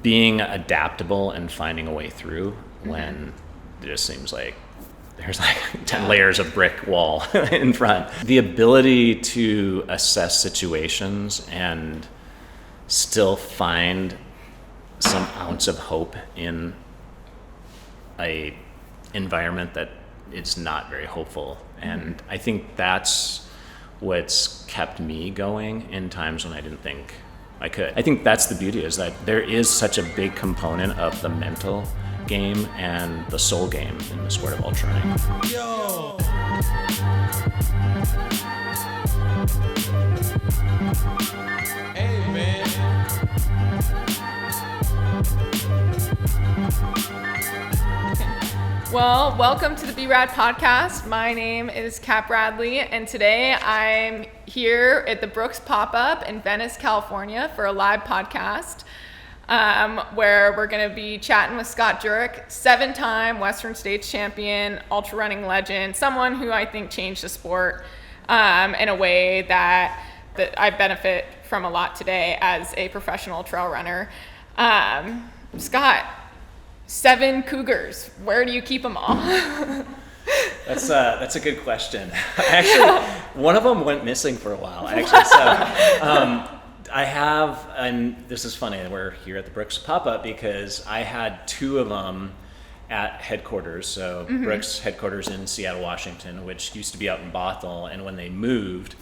being adaptable and finding a way through when it just seems like there's like 10 layers of brick wall in front. The ability to assess situations and still find some ounce of hope in a environment that is not very hopeful. And I think that's what's kept me going in times when I didn't think I could. I think that's the beauty, is that there is such a big component of the mental game and the soul game in the sport of ultra running. Yo! Hey, man. Well, welcome to the BeRAD Podcast. My name is Kat Bradley, and today I'm here at the Brooks Pop-Up in Venice, California for a live podcast where we're going to be chatting with Scott Jurek, 7-time Western States champion, ultra running legend, someone who I think changed the sport in a way that I benefit from a lot today as a professional trail runner. Scott, 7 cougars. Where do you keep them all? That's a good question. Actually, one of them went missing for a while. Actually, so I have, and this is funny. We're here at the Brooks Pop-Up because I had 2 of them at headquarters. So Brooks headquarters in Seattle, Washington, which used to be out in Bothell, and when they moved,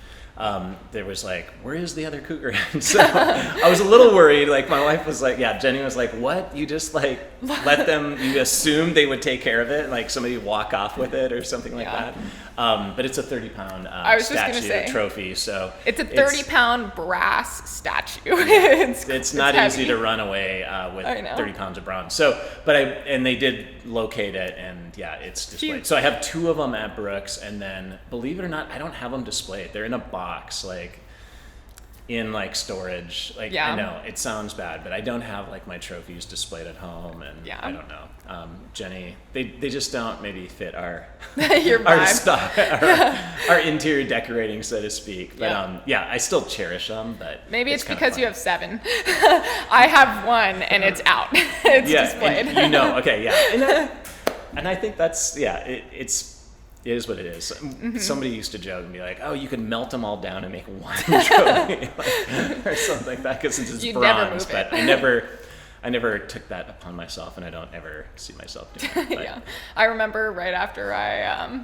there was like, where is the other cougar? And so I was a little worried. Like my wife was like, Jenny was like, what? You just like let them, you assumed they would take care of it, like somebody walk off with it or something like that. But it's a 30-pound statue trophy. So it's a 30-pound brass statue. it's not easy to run away with 30 pounds of bronze. So, and they did locate it, and it's displayed. Cute. So I have 2 of them at Brooks, and then believe it or not, I don't have them displayed. They're in a box, like in like storage. Like I know it sounds bad, but I don't have like my trophies displayed at home, and I don't know. Jenny, they just don't maybe fit our Your our vibe. stuff, our interior decorating, so to speak. But I still cherish them. But maybe it's because you have 7. I have 1, and it's out. It's displayed. And and I think that's it is what it is. Somebody used to joke and be like, "Oh, you could melt them all down and make one trophy," or something like that, because it's You'd bronze. never move But it. I never took that upon myself, and I don't ever see myself doing it. I remember right after I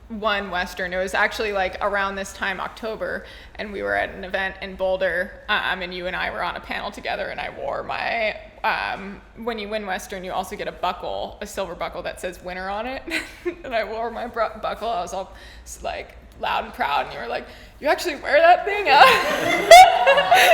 won Western, it was actually like around this time, October, and we were at an event in Boulder, and you and I were on a panel together, and I wore my when you win Western, you also get a buckle, a silver buckle that says winner on it. And I wore my buckle. I was all like loud and proud, and you were like, "You actually wear that thing out?"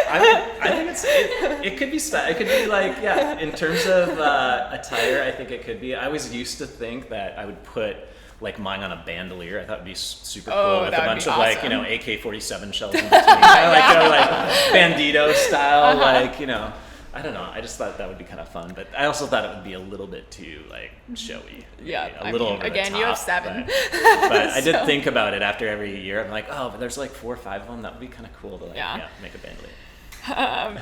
I think it could be style. It could be like, in terms of attire, I think it could be. I always used to think that I would put like mine on a bandolier. I thought it'd be super cool with a bunch of awesome. like, AK-47 shells in between. Kind of like Bandito style, I don't know. I just thought that would be kind of fun, but I also thought it would be a little bit too like showy. A little mean, over again, the top, you have 7. But I did think about it after every year. I'm like, but there's like 4 or 5 of them. That would be kind of cool to make a bandolier.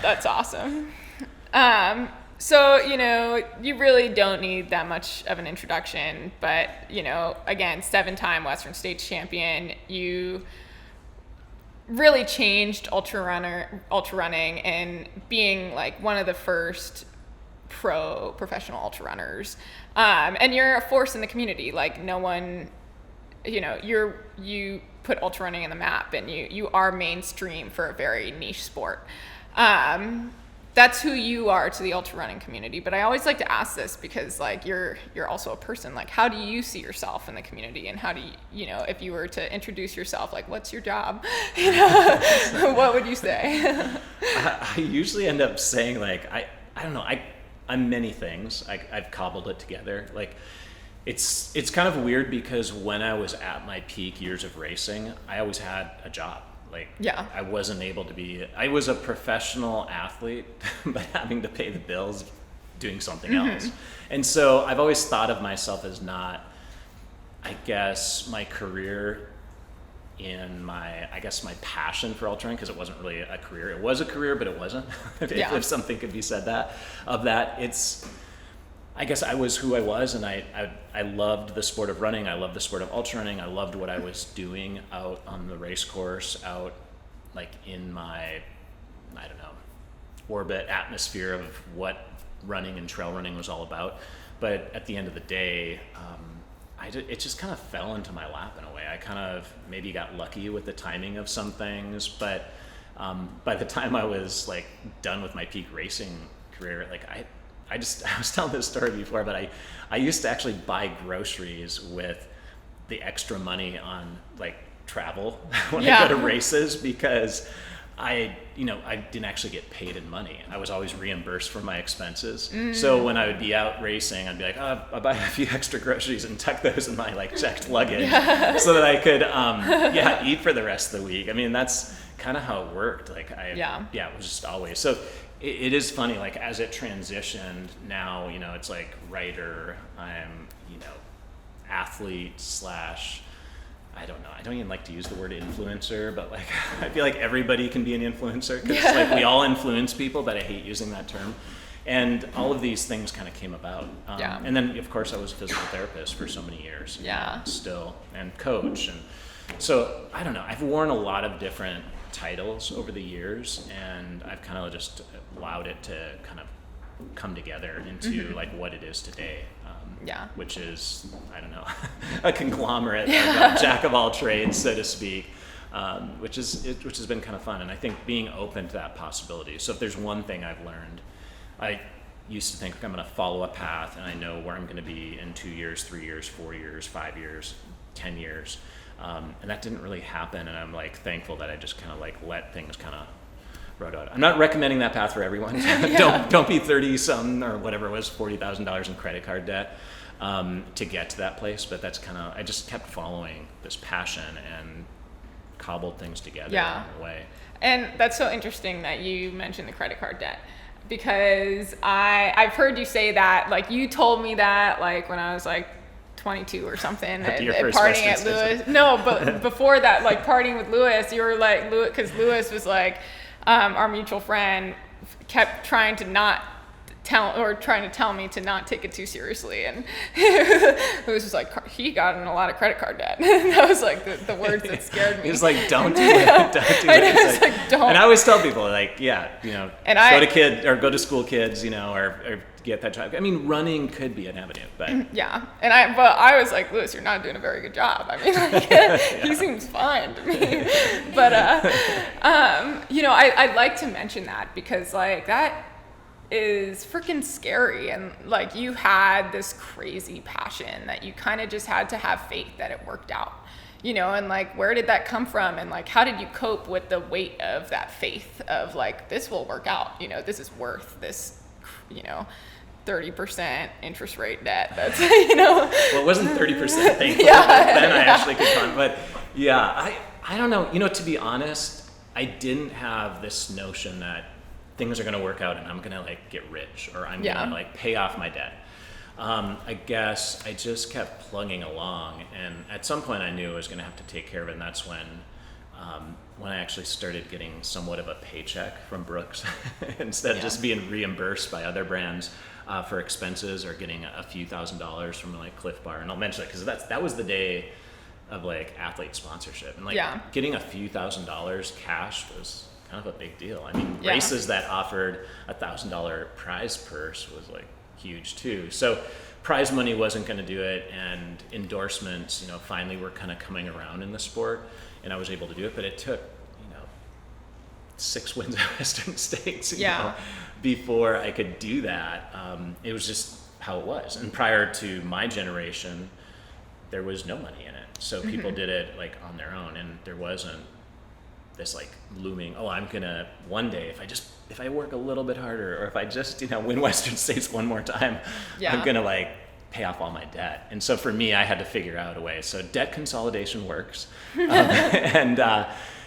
That's awesome. So, you really don't need that much of an introduction, but, again, 7-time Western States champion, you really changed ultra running and being like one of the first professional ultra runners. And you're a force in the community. Like no one, you put ultra running in the map, and you are mainstream for a very niche sport. That's who you are to the ultra running community. But I always like to ask this because like you're also a person. Like how do you see yourself in the community, and how do you, if you were to introduce yourself, like what's your job? What would you say? I usually end up saying like I don't know. I'm many things. I've cobbled it together. Like it's kind of weird because when I was at my peak years of racing, I always had a job. I wasn't able to be, I was a professional athlete, but having to pay the bills doing something else. And so I've always thought of myself as not, I guess my career in my passion for ultra running, because it wasn't really a career. It was a career, but it wasn't. If something could be said it's, I guess I was who I was, and I loved the sport of running. I loved the sport of ultra running. I loved what I was doing out on the race course, out like in my, I don't know, orbit atmosphere of what running and trail running was all about. But at the end of the day, it just kind of fell into my lap in a way. I kind of maybe got lucky with the timing of some things, but by the time I was like done with my peak racing career, like I was telling this story before, but I used to actually buy groceries with the extra money on like travel when I go to races, because I didn't actually get paid in money. I was always reimbursed for my expenses. So when I would be out racing, I'd be like, I'll buy a few extra groceries and tuck those in my like checked luggage so that I could eat for the rest of the week. I mean, that's kind of how it worked. Like it was just always. So it is funny, like as it transitioned now, it's like writer, I'm, athlete / I don't know. I don't even like to use the word influencer, but like I feel like everybody can be an influencer, because like we all influence people, but I hate using that term. And all of these things kind of came about. And then of course I was a physical therapist for so many years. Still, and coach. And so I don't know. I've worn a lot of different titles over the years, and I've kind of just allowed it to kind of come together into like what it is today. Which is, I don't know, a conglomerate of jack of all trades, so to speak, which has been kind of fun. And I think being open to that possibility. So if there's one thing I've learned, I used to think, I'm going to follow a path and I know where I'm going to be in 2 years, 3 years, 4 years, 5 years, 10 years. And that didn't really happen. And I'm like thankful that I just kind of like let things kind of rode out. I'm not recommending that path for everyone. Don't be 30-something or whatever it was, $40,000 in credit card debt to get to that place. But that's kind of, I just kept following this passion and cobbled things together along the way. And that's so interesting that you mentioned the credit card debt, because I've heard you say that, like you told me that like when I was like 22 or something at partying at Lewis. No, but before that, like partying with Lewis, you were like, because Lewis was like, our mutual friend kept trying to tell me to not take it too seriously, and it was just like he got in a lot of credit card debt. And that was like the words that scared me. He was like, "Don't do it, don't do it." Like, don't. And I always tell people, like, go to school kids, or get that job. I mean, running could be an avenue, but but I was like, Lewis, you're not doing a very good job. I mean, like, he seems fine to me. But I'd like to mention that, because like that is freaking scary, and like you had this crazy passion that you kind of just had to have faith that it worked out, and like where did that come from, and like how did you cope with the weight of that faith of like, this will work out, this is worth this 30% interest rate debt. That's well, it wasn't 30%, thankfully. Then I actually could find, but I don't know, to be honest, I didn't have this notion that things are going to work out and I'm going to like get rich, or I'm going to like pay off my debt. I guess I just kept plugging along, and at some point I knew I was going to have to take care of it. And that's when I actually started getting somewhat of a paycheck from Brooks instead of just being reimbursed by other brands for expenses, or getting a few $1,000s from like Cliff Bar. And I'll mention it because that was the day of like athlete sponsorship, and like getting a few $1,000s cash was kind of a big deal. I mean, races that offered $1,000 prize purse was like huge too. So prize money wasn't going to do it, and endorsements, finally were kind of coming around in the sport, and I was able to do it. But it took, 6 wins at Western States, before I could do that. It was just how it was. And prior to my generation, there was no money in it. So people did it like on their own, and there wasn't this like looming, I'm gonna one day, if I work a little bit harder, or if I just win Western States one more time, I'm gonna like pay off all my debt. And so for me, I had to figure out a way. So debt consolidation works, and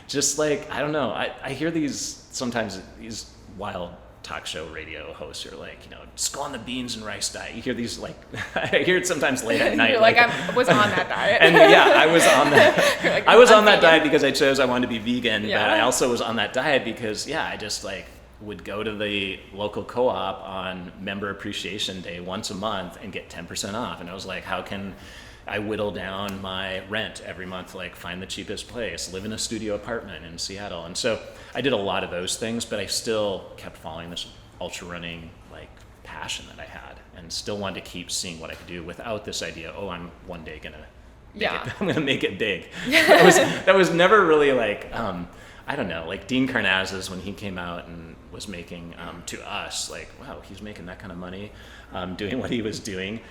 just like, I don't know, I hear sometimes these wild talk show radio hosts are like, just go on the beans and rice diet. You hear these like, I hear it sometimes late at night. You're like I was on that diet. And yeah, I was on that. Like, I was on that diet because I chose I wanted to be vegan, Yeah. but I also was on that diet because I just like would go to the local co-op on Member Appreciation Day once a month and get 10% off. And I was like, how can I whittle down my rent every month, like find the cheapest place, live in a studio apartment in Seattle. And so I did a lot of those things, but I still kept following this ultra running like passion that I had and still wanted to keep seeing what I could do without this idea, I'm one day gonna I'm gonna make it big. That was never really like, I don't know, like Dean Karnazes when he came out and was making, to us, like, wow, he's making that kind of money, doing what he was doing.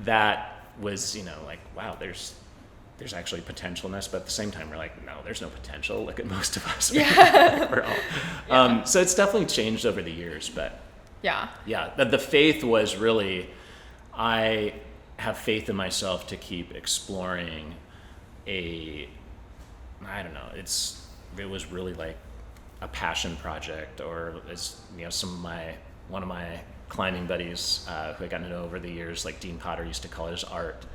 That was, like, wow, there's actually potential in this, but at the same time, we're like, no, there's no potential. Look at most of us. We're all, so it's definitely changed over the years, but the faith was really, I have faith in myself to keep exploring I don't know, it was really like a passion project, or as one of my climbing buddies who I got to know over the years, like Dean Potter used to call it, as art,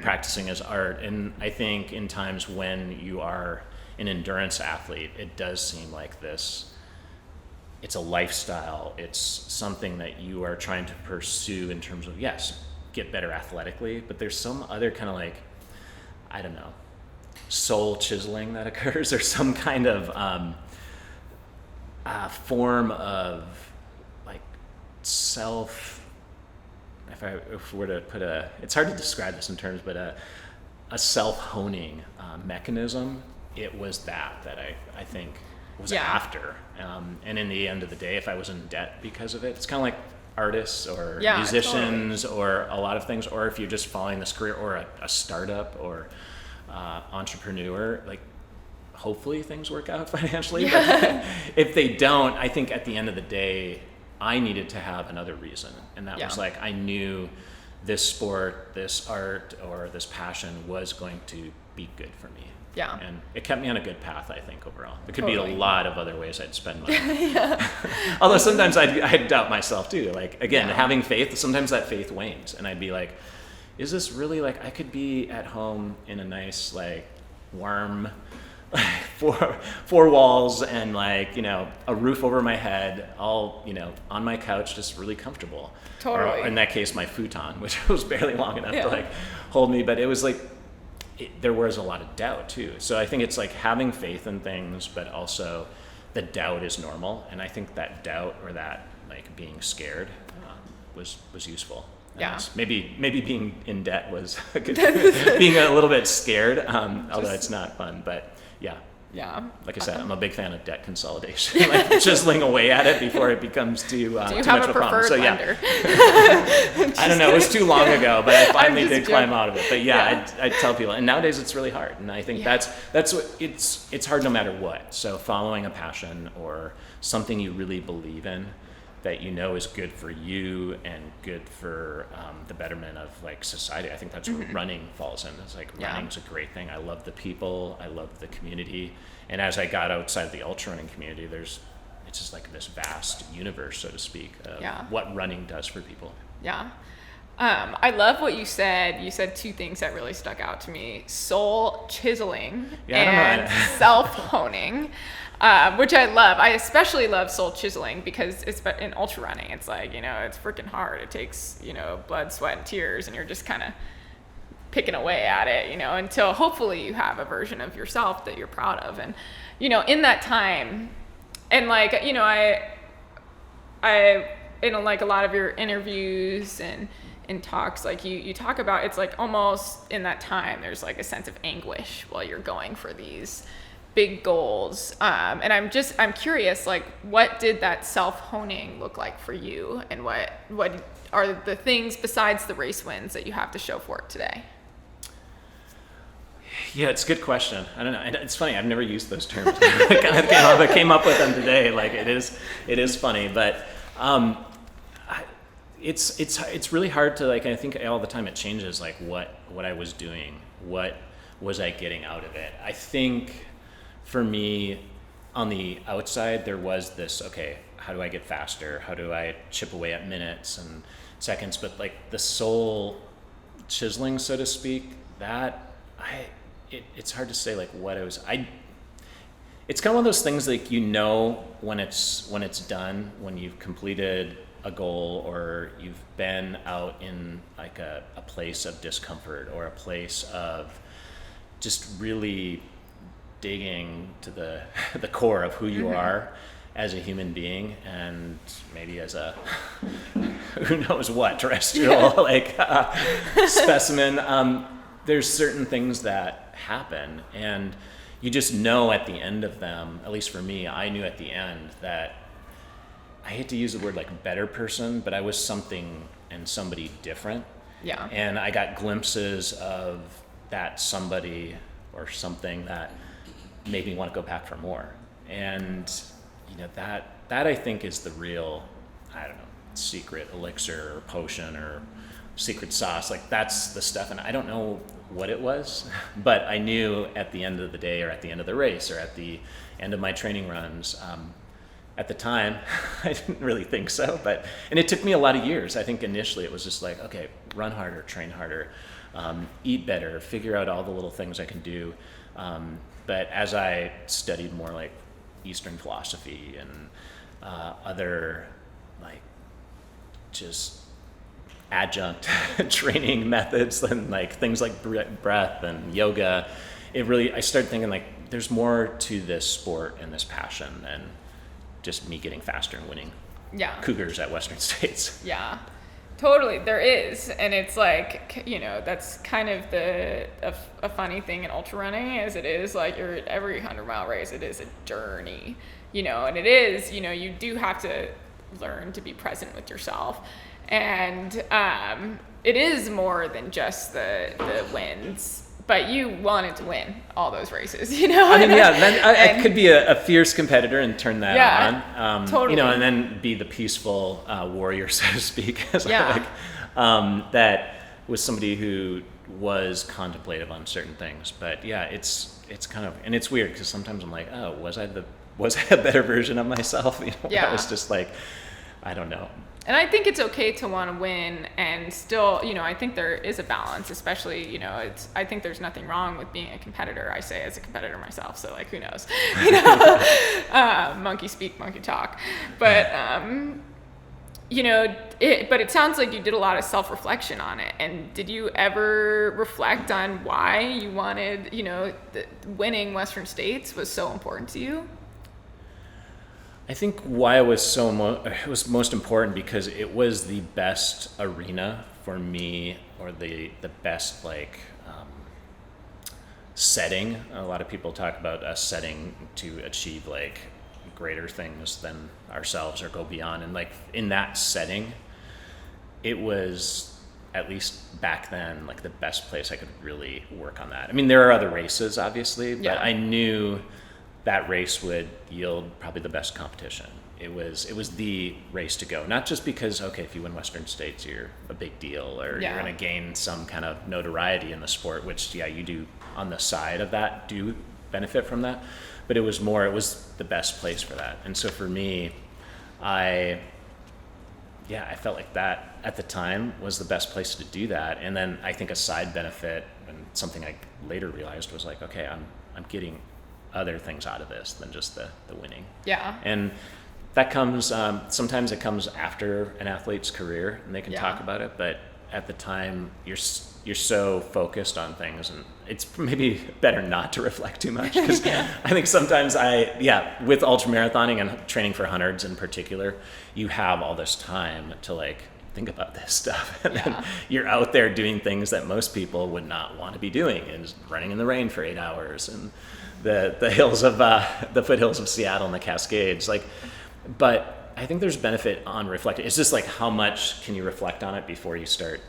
practicing as art. And I think in times when you are an endurance athlete, it does seem like this, it's a lifestyle, it's something that you are trying to pursue in terms of, yes, get better athletically, but there's some other kind of like, I don't know, soul chiseling that occurs, or some kind of form of like self, if we're to put it's hard to describe this in terms, but a self-honing mechanism. It was that I think was after. And in the end of the day, if I was in debt because of it, it's kind of like artists or musicians or a lot of things, or if you're just following this career, or a startup or entrepreneur, like hopefully things work out financially, but if they don't, I think at the end of the day, I needed to have another reason. And that was like, I knew this sport, this art, or this passion was going to be good for me. Yeah. And it kept me on a good path, I think, overall. There could be a lot of other ways I'd spend money. Although sometimes I'd doubt myself too. Like, again, having faith, sometimes that faith wanes. And I'd be like, is this really, like, I could be at home in a nice, like, warm, four walls and, like, a roof over my head, all, on my couch, just really comfortable. Totally. Or in that case, my futon, which was barely long enough to, like, hold me. But it was like, there was a lot of doubt too. So I think it's like having faith in things, but also the doubt is normal. And I think that doubt, or that like being scared, was useful. And maybe being in debt was a good, being a little bit scared, although it's not fun. But yeah. Like I said, I'm a big fan of debt consolidation, like chiseling away at it before it becomes too much of a problem. So I don't know, it was too long ago, but I finally did climb out of it. But I tell people, and nowadays it's really hard, and I think that's what it's hard no matter what. So following a passion or something you really believe in, that is good for you and good for the betterment of like society. I think that's where running falls in. It's like running's a great thing. I love the people, I love the community, and as I got outside the ultra running community, it's just like this vast universe, so to speak, of what running does for people. I love what you said. You said two things that really stuck out to me: soul chiseling and self-honing. Which I love. I especially love soul chiseling because it's in ultra running. It's like, it's freaking hard. It takes, blood, sweat, and tears, and you're just kind of picking away at it, until hopefully you have a version of yourself that you're proud of. And, in that time, and like, I in like a lot of your interviews and in talks, like you talk about, it's like almost in that time, there's like a sense of anguish while you're going for these big goals. And I'm curious, like, what did that self-honing look like for you? And what are the things besides the race wins that you have to show for it today? Yeah, it's a good question. I don't know. It's funny. I've never used those terms. I came up with them today. Like, it is funny, but it's really hard to, like, I think all the time it changes, like what I was doing, what was I getting out of it. I think for me, on the outside, there was this, okay, how do I get faster? How do I chip away at minutes and seconds? But like the soul chiseling, so to speak, it's hard to say like what it was. It's kind of one of those things like, you know, when it's done, when you've completed a goal, or you've been out in like a place of discomfort, or a place of just really digging to the core of who you are as a human being, and maybe as a who knows what terrestrial like specimen. There's certain things that happen, and you just know at the end of them, at least for me, I knew at the end that, I hate to use the word like better person, but I was something and somebody different. Yeah. And I got glimpses of that somebody or something that made me want to go back for more. And you know, that I think is the real, I don't know, secret elixir or potion or secret sauce. Like that's the stuff, and I don't know what it was, but I knew at the end of the day, or at the end of the race, or at the end of my training runs, at the time, I didn't really think so, and it took me a lot of years. I think initially it was just like, okay, run harder, train harder, eat better, figure out all the little things I can do. But as I studied more like Eastern philosophy and other like just adjunct training methods and like things like breath and yoga, I started thinking like there's more to this sport and this passion than just me getting faster and winning cougars at Western States. Yeah, totally, there is. And it's like, you know, that's kind of a funny thing in ultra running, as it is like every 100-mile race, it is a journey, you know, and it is, you know, you do have to learn to be present with yourself. And it is more than just the wins. But you wanted to win all those races, you know? I mean, yeah, then I could be a fierce competitor and turn that on. Totally. You know, and then be the peaceful warrior, so to speak. That was somebody who was contemplative on certain things. But yeah, it's kind of, and it's weird because sometimes I'm like, oh, was I a better version of myself? You know, I was just like, I don't know. And I think it's okay to want to win, and still, you know, I think there is a balance, especially, you know, I think there's nothing wrong with being a competitor. I say as a competitor myself, so like, who knows, you know, monkey speak, monkey talk. But, you know, but it sounds like you did a lot of self-reflection on it. And did you ever reflect on why you wanted, you know, winning Western States was so important to you? I think why it was it was most important because it was the best arena for me, or the best like setting. A lot of people talk about a setting to achieve like greater things than ourselves or go beyond, and like in that setting, it was, at least back then, like the best place I could really work on that. I mean, there are other races obviously, but I knew that race would yield probably the best competition. It was the race to go, not just because, okay, if you win Western States, you're a big deal, or you're going to gain some kind of notoriety in the sport, which, you do on the side of that, do benefit from that. But it was the best place for that. And so for me, I felt like that at the time was the best place to do that. And then I think a side benefit, and something I later realized, was like, okay, I'm getting other things out of this than just the winning. Yeah. And that comes, sometimes it comes after an athlete's career and they can talk about it, but at the time you're so focused on things, and it's maybe better not to reflect too much, because I think sometimes with ultramarathoning and training for hundreds in particular, you have all this time to like think about this stuff, and then you're out there doing things that most people would not want to be doing, and running in the rain for 8 hours, and the hills of the foothills of Seattle and the Cascades, like. But I think there's benefit on reflecting. It's just like, how much can you reflect on it before you start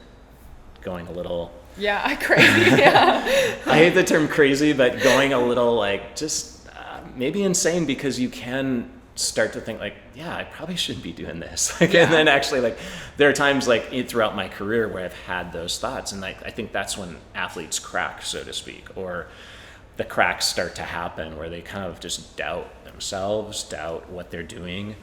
going a little crazy? I hate the term crazy, but going a little like just maybe insane, because you can start to think like, I probably shouldn't be doing this. And then actually, like, there are times like throughout my career where I've had those thoughts, and like I think that's when athletes crack, so to speak, or the cracks start to happen where they kind of just doubt themselves, doubt what they're doing.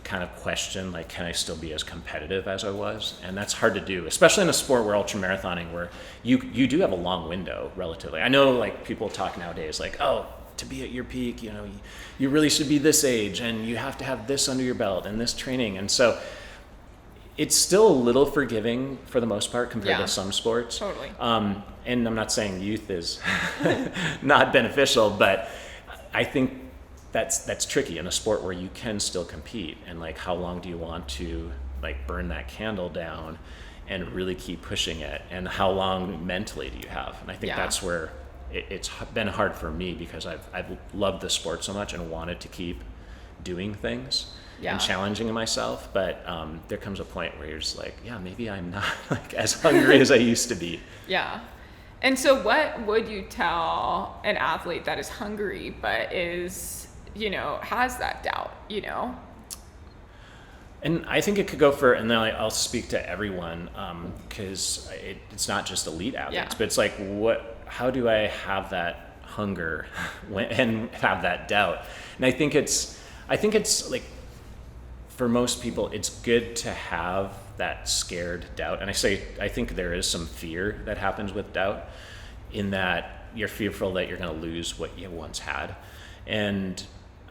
kind of question, like, can I still be as competitive as I was? And that's hard to do, especially in a sport where ultramarathoning, where you do have a long window relatively. I know, like, people talk nowadays like, oh, to be at your peak, you know, you really should be this age and you have to have this under your belt and this training. And so it's still a little forgiving for the most part compared to some sports. Totally. And I'm not saying youth is not beneficial, but I think that's tricky in a sport where you can still compete. And like, how long do you want to like burn that candle down and really keep pushing it? And how long mentally do you have? And I think that's where it's been hard for me, because I've loved the sport so much and wanted to keep doing things and challenging myself. But there comes a point where you're just like, yeah, maybe I'm not like as hungry as I used to be. Yeah. And so what would you tell an athlete that is hungry but is, you know, has that doubt, you know? And I think it could go for, and then I'll speak to everyone, because it's not just elite athletes, but it's like, how do I have that hunger and have that doubt? And I think it's like, for most people, it's good to have that scared doubt. And I think there is some fear that happens with doubt, in that you're fearful that you're going to lose what you once had. And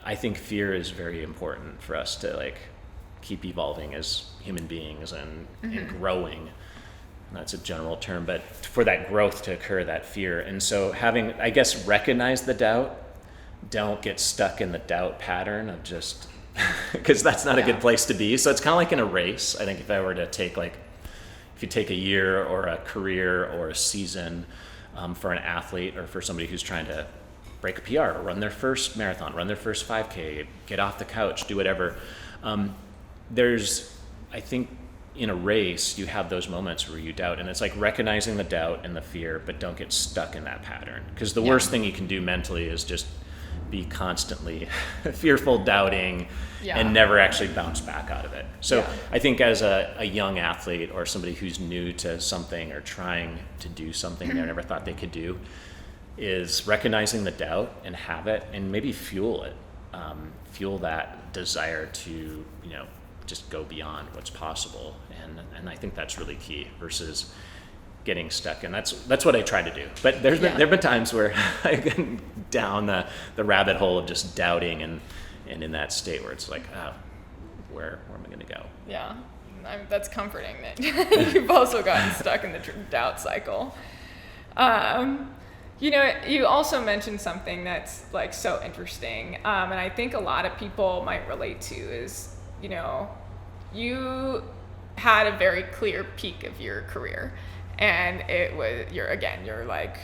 I think fear is very important for us to like keep evolving as human beings and growing. That's a general term, but for that growth to occur, that fear. And so I guess, recognize the doubt. Don't get stuck in the doubt pattern of just, because that's not a good place to be. So it's kind of like in a race. I think if I were to take if you take a year or a career or a season for an athlete, or for somebody who's trying to break a PR, or run their first marathon, run their first 5K, get off the couch, do whatever. I think in a race, you have those moments where you doubt, and it's like recognizing the doubt and the fear, but don't get stuck in that pattern. Because the worst thing you can do mentally is just be constantly fearful, doubting, and never actually bounce back out of it. So I think as a young athlete, or somebody who's new to something or trying to do something they never thought they could do, is recognizing the doubt and have it, and maybe fuel it, fuel that desire to, you know, just go beyond what's possible. And I think that's really key, versus getting stuck. And that's what I try to do. But there have been times where I get down the rabbit hole of just doubting, and in that state where it's like, oh, where am I going to go? Yeah, that's comforting that you've also gotten stuck in the doubt cycle. You know, you also mentioned something that's like so interesting, and I think a lot of people might relate to, is, you know, you had a very clear peak of your career, and you're like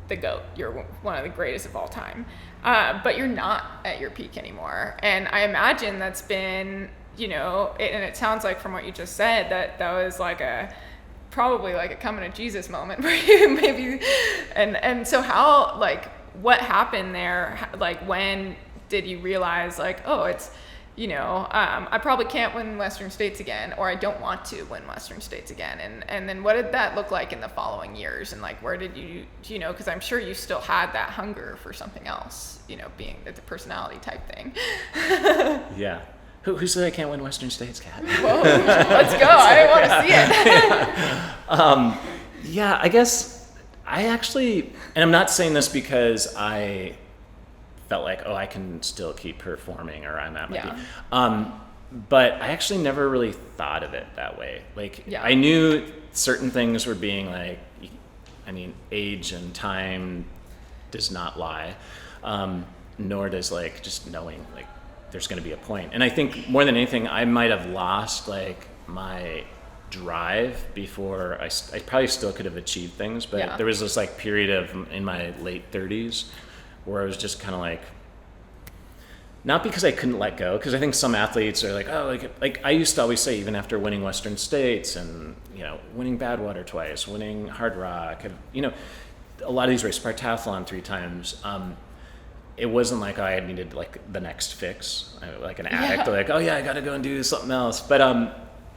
the GOAT. You're one of the greatest of all time, but you're not at your peak anymore. And I imagine that's been, you know, and it sounds like from what you just said that was like probably like a coming to Jesus moment for you, maybe. And so how, like, what happened there? Like, when did you realize, like, oh, it's, you know, I probably can't win Western States again, or I don't want to win Western States again. And then what did that look like in the following years? And like, where did you know, because I'm sure you still had that hunger for something else, you know, being the personality type thing. Yeah. Who said I can't win Western States, Kat? Whoa, let's go. I want to see it. Yeah, I guess I actually, and I'm not saying this because I felt like, oh, I can still keep performing, or I'm at my peak. But I actually never really thought of it that way. Like, I knew certain things were being like, I mean, age and time does not lie, nor does like just knowing like there's going to be a point. And I think more than anything, I might have lost like my drive before I probably still could have achieved things, but there was this like period in my late 30s where I was just kind of like, not because I couldn't let go, because I think some athletes are like, oh, like I used to always say, even after winning Western States and, you know, winning Badwater twice, winning Hard Rock, you know, a lot of these races, Partathlon 3 times, it wasn't like I needed like the next fix, like an addict, like, oh yeah, I got to go and do something else. But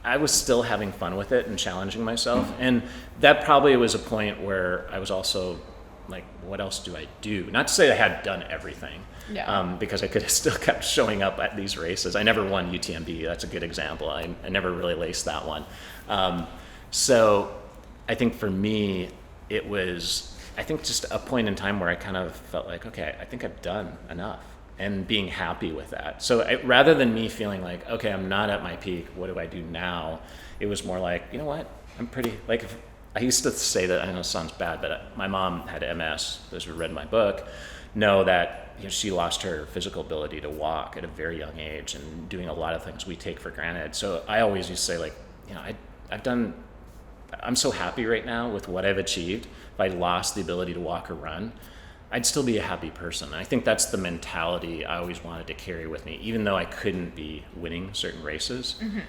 I was still having fun with it and challenging myself. And that probably was a point where I was also like, what else do I do? Not to say I had done everything, because I could have still kept showing up at these races. I never won UTMB. That's a good example. I never really laced that one. So I think for me, it was, I think just a point in time where I kind of felt like, okay, I think I've done enough, and being happy with that. So rather than me feeling like, okay, I'm not at my peak, what do I do now? It was more like, you know what? I'm pretty, like, I used to say that, I know it sounds bad, but my mom had MS. Those who read my book know that, you know, she lost her physical ability to walk at a very young age, and doing a lot of things we take for granted. So I always used to say, like, you know, I'm so happy right now with what I've achieved. If I lost the ability to walk or run, I'd still be a happy person. And I think that's the mentality I always wanted to carry with me, even though I couldn't be winning certain races. Mm-hmm.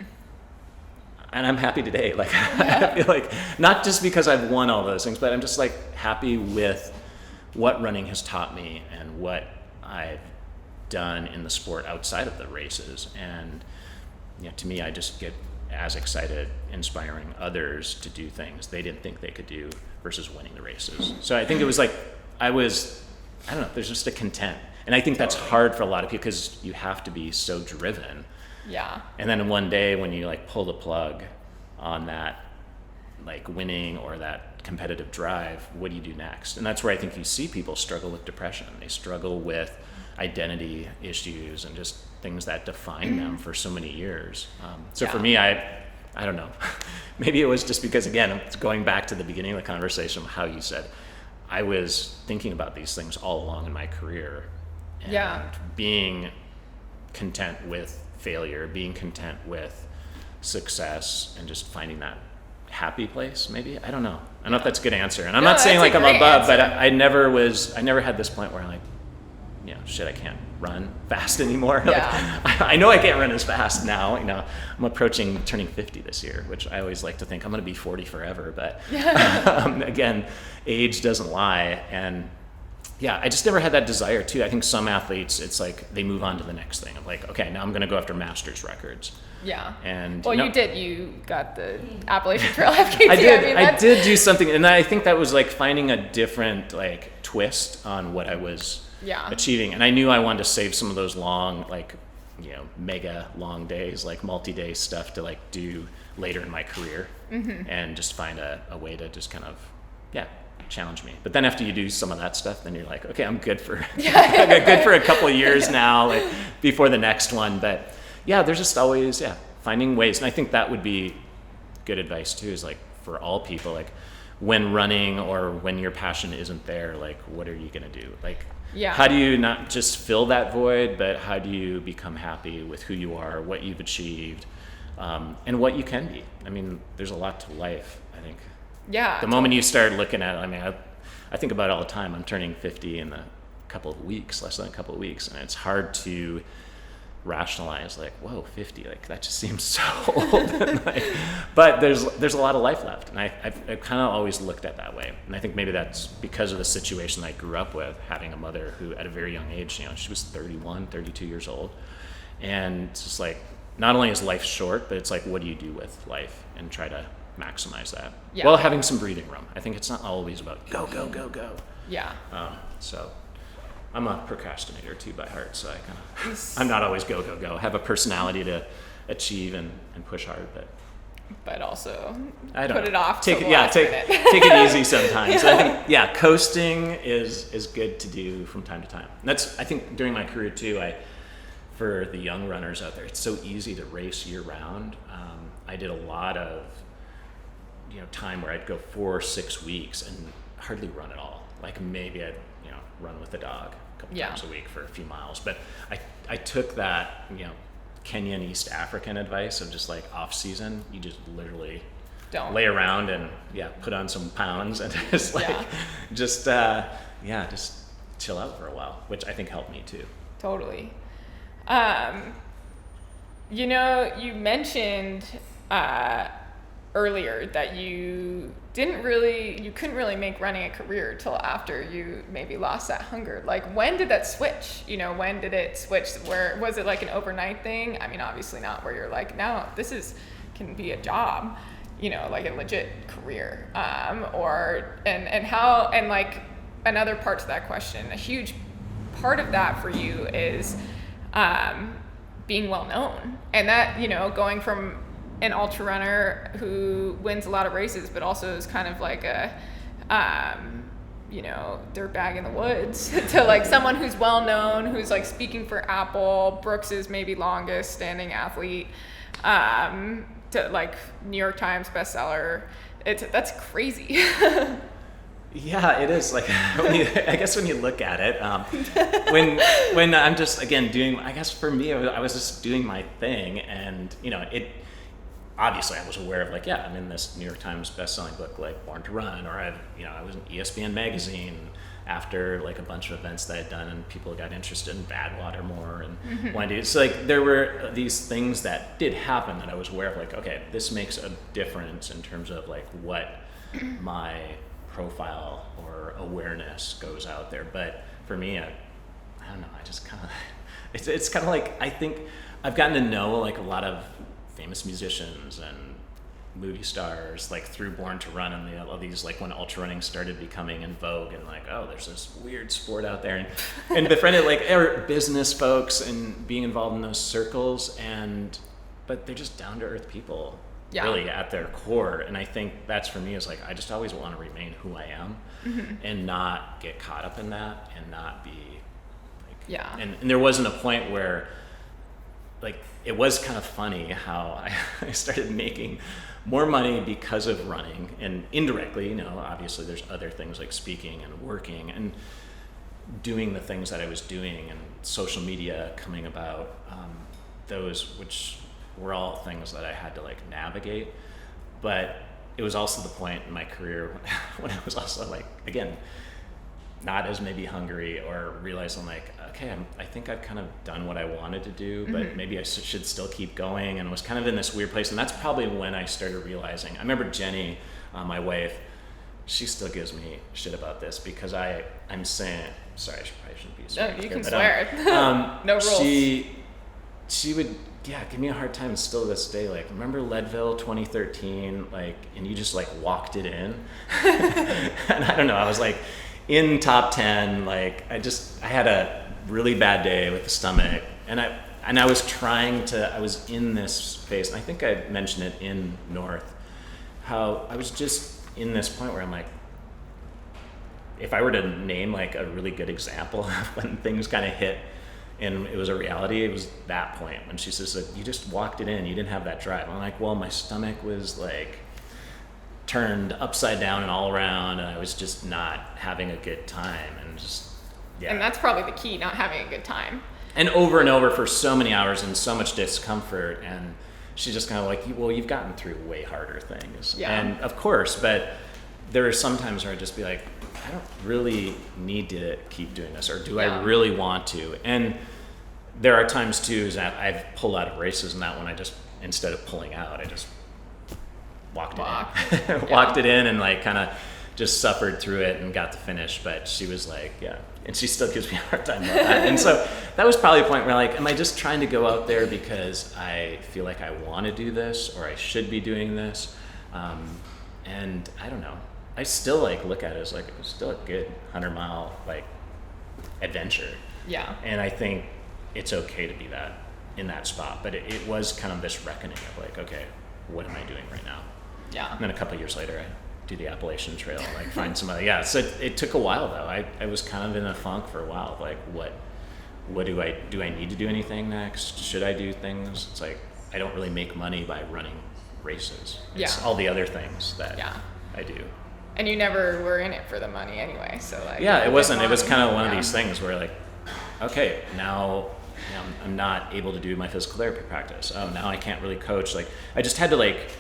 And I'm happy today. Like, I feel like, not just because I've won all those things, but I'm just like happy with what running has taught me and what I've done in the sport outside of the races. And, you know, to me, I just get as excited inspiring others to do things they didn't think they could do versus winning the races. So I think it was like, I don't know, there's just a content. And I think that's hard for a lot of people, because you have to be so driven. Yeah. And then one day when you like pull the plug on that, like, winning or that competitive drive, what do you do next? And that's where I think you see people struggle with depression. They struggle with identity issues and just things that define them for so many years. For me, I don't know, maybe it was just because, again, it's going back to the beginning of the conversation, how you said, I was thinking about these things all along in my career, and being content with failure, being content with success, and just finding that happy place. Maybe, I don't know if that's a good answer, and I'm not saying like I'm above, but I never had this point where I'm like, you know, shit, I can't run fast anymore. Yeah. Like, I know I can't run as fast now. You know, I'm approaching turning 50 this year, which I always like to think I'm going to be 40 forever. But again, age doesn't lie. And yeah, I just never had that desire too. I think some athletes, it's like they move on to the next thing. I'm like, okay, now I'm going to go after masters records. Yeah. And well, you got the Appalachian Trail FKT. I did do something, and I think that was like finding a different like twist on what I was achieving. And I knew I wanted to save some of those long, like, you know, mega long days, like multi-day stuff to like do later in my career, and just find a way to just kind of challenge me. But then after you do some of that stuff, then you're like, okay, I'm good for good for a couple of years now, like before the next one. But yeah, there's just always finding ways. And I think that would be good advice too, is like for all people, like when running or when your passion isn't there, like what are you gonna do? Like how do you not just fill that void, but how do you become happy with who you are, what you've achieved, and what you can be? I mean, there's a lot to life, I think. Yeah. The moment you start looking at it, I mean, I think about it all the time. I'm turning 50 in a couple of weeks, less than a couple of weeks, and it's hard to rationalize, like, whoa, 50, like that just seems so old. And like, but there's a lot of life left, and I've kind of always looked at it that way. And I think maybe that's because of the situation I grew up with, having a mother who at a very young age, you know, she was 31, 32 years old, and it's just like, not only is life short, but it's like, what do you do with life, and try to maximize that while having some breathing room. I think it's not always about go, go, go, go. Yeah. So I'm a procrastinator too by heart, so I'm not always go, go, go. I have a personality to achieve and push hard, but also put it off. Take it easy sometimes. I think coasting is good to do from time to time. And that's, I think, during my career too, for the young runners out there, it's so easy to race year round. I did a lot of time where I'd go 4 or 6 weeks and hardly run at all. Like maybe I'd run with the dog a couple times a week for a few miles. But I took that Kenyan East African advice of just like off season, you just literally don't lay around and put on some pounds and just like just chill out for a while, which I think helped me too. Totally. You mentioned earlier that you couldn't really make running a career till after you maybe lost that hunger. Like, when did that switch? When did it switch? Where was it, like an overnight thing? I mean, obviously not where you're like, now this can be a job, like a legit career. another part to that question, a huge part of that for you is being well known, and that, you know, going from an ultra runner who wins a lot of races, but also is kind of like a, you know, dirtbag in the woods to like someone who's well known, who's like speaking for Apple, Brooks's maybe longest standing athlete, to like New York Times bestseller. That's crazy. Yeah, it is. Like, I guess when you look at it, when I'm just, again, doing, I guess for me, I was just doing my thing, and, you know, obviously I was aware of, like, yeah, I'm in this New York Times best-selling book, like Born to Run, or I was in ESPN magazine after like a bunch of events that I'd done, and people got interested in Badwater more and wanted to. So like there were these things that did happen that I was aware of, like, okay, this makes a difference in terms of like what my profile or awareness goes out there. But for me, I don't know, I just kind of, it's kind of like, I think I've gotten to know like a lot of famous musicians and movie stars, like through Born to Run, and all these, like when ultra running started becoming in vogue, and like, oh, there's this weird sport out there, and befriended like business folks and being involved in those circles, but they're just down to earth people, really at their core. And I think that's, for me, is like, I just always want to remain who I am and not get caught up in that, and not be like, and there wasn't a point where, like, it was kind of funny how I started making more money because of running, and indirectly, you know, obviously there's other things like speaking and working and doing the things that I was doing, and social media coming about, those, which were all things that I had to like navigate. But it was also the point in my career when I was also like, again, not as maybe hungry, or realizing like, okay, I think I've kind of done what I wanted to do, but maybe I should still keep going, and was kind of in this weird place. And that's probably when I started realizing, I remember Jenny, my wife, she still gives me shit about this, because I'm saying, sorry, I probably shouldn't be swearing. No, you can swear. No rules. She would, give me a hard time still to this day. Like, remember Leadville 2013, like, and you just like walked it in. And I don't know, I was like in top 10, like I had a really bad day with the stomach, and I was in this phase, and I think I mentioned it in North, how I was just in this point where I'm like, if I were to name like a really good example of when things kind of hit and it was a reality, it was that point when she says that you just walked it in, you didn't have that drive. I'm like, well, my stomach was like turned upside down and all around, and I was just not having a good time, and just and that's probably the key, not having a good time, and over for so many hours and so much discomfort. And she's just kind of like, well, you've gotten through way harder things, and of course, but there are some times where I'd just be like, I don't really need to keep doing this, or do I really want to? And there are times too that I've pulled out of races, and that one I just, instead of pulling out, I just walked it in and like kind of just suffered through it and got to finish. But she was like, and she still gives me a hard time about that. And so that was probably a point where like, am I just trying to go out there because I feel like I want to do this, or I should be doing this? And I don't know. I still like look at it as like, it was still a good 100-mile like adventure. Yeah. And I think it's okay to be that in that spot. But it was kind of this reckoning of like, okay, what am I doing right now? Yeah. And then a couple of years later, I do the Appalachian Trail, like find some other, so it took a while though. I was kind of in a funk for a while, like what do I need to do anything next? Should I do things? It's like, I don't really make money by running races. It's all the other things that I do. And you never were in it for the money anyway, so like. Yeah, it wasn't. It was kind of one of these things where like, okay, now I'm not able to do my physical therapy practice. Oh, now I can't really coach. Like, I just had to like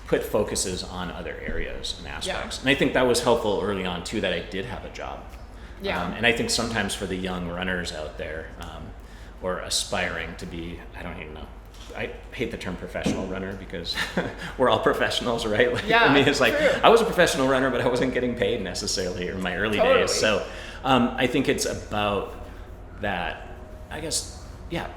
put focuses on other areas and aspects. And I think that was helpful early on too, that I did have a job. And I think sometimes for the young runners out there, or aspiring to be, I don't even know, I hate the term professional runner, because we're all professionals, right? Like, for me, it's like, true. I was a professional runner, but I wasn't getting paid necessarily in my early days. So I think it's about that, I guess,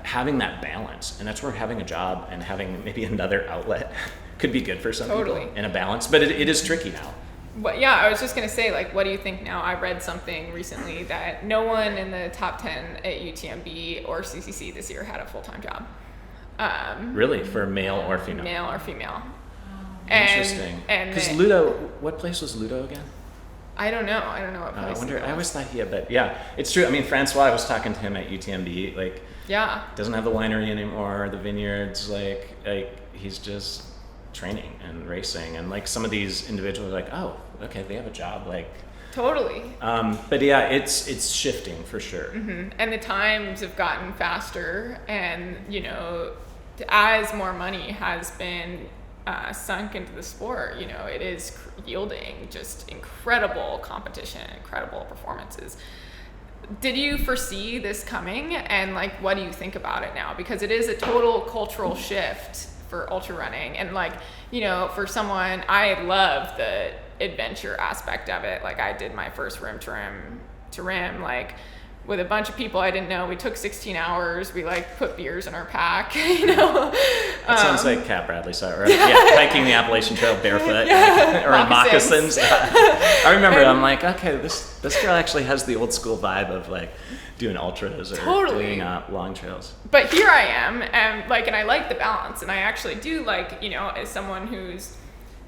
having that balance. And that's where having a job and having maybe another outlet could be good for some people in a balance. But it is tricky now. I was just going to say, like, what do you think now? I read something recently that no one in the top 10 at UTMB or CCC this year had a full-time job. Really? For male or female? Male or female. Interesting. Because Ludo, what place was Ludo again? I don't know what place. I wonder. I always thought he had, but yeah, it's true. I mean, Francois, I was talking to him at UTMB. Like, doesn't have the winery anymore, the vineyards. Like he's just training and racing, and like some of these individuals are like, oh, okay, they have a job. Like, totally. But yeah, it's shifting for sure. Mm-hmm. And the times have gotten faster, and as more money has been sunk into the sport, it is yielding just incredible competition, incredible performances. Did you foresee this coming, and like, what do you think about it now? Because it is a total cultural shift for ultra running, and like, for someone, I love the adventure aspect of it. Like, I did my first rim to rim, like, with a bunch of people I didn't know. We took 16 hours. We like put beers in our pack, That sounds like Cap Bradley style, right? Yeah, hiking the Appalachian Trail barefoot, or in moccasins. I remember. I'm like, okay, this girl actually has the old school vibe of like doing ultras or doing long trails. But here I am, and I like the balance, and I actually do like, as someone who's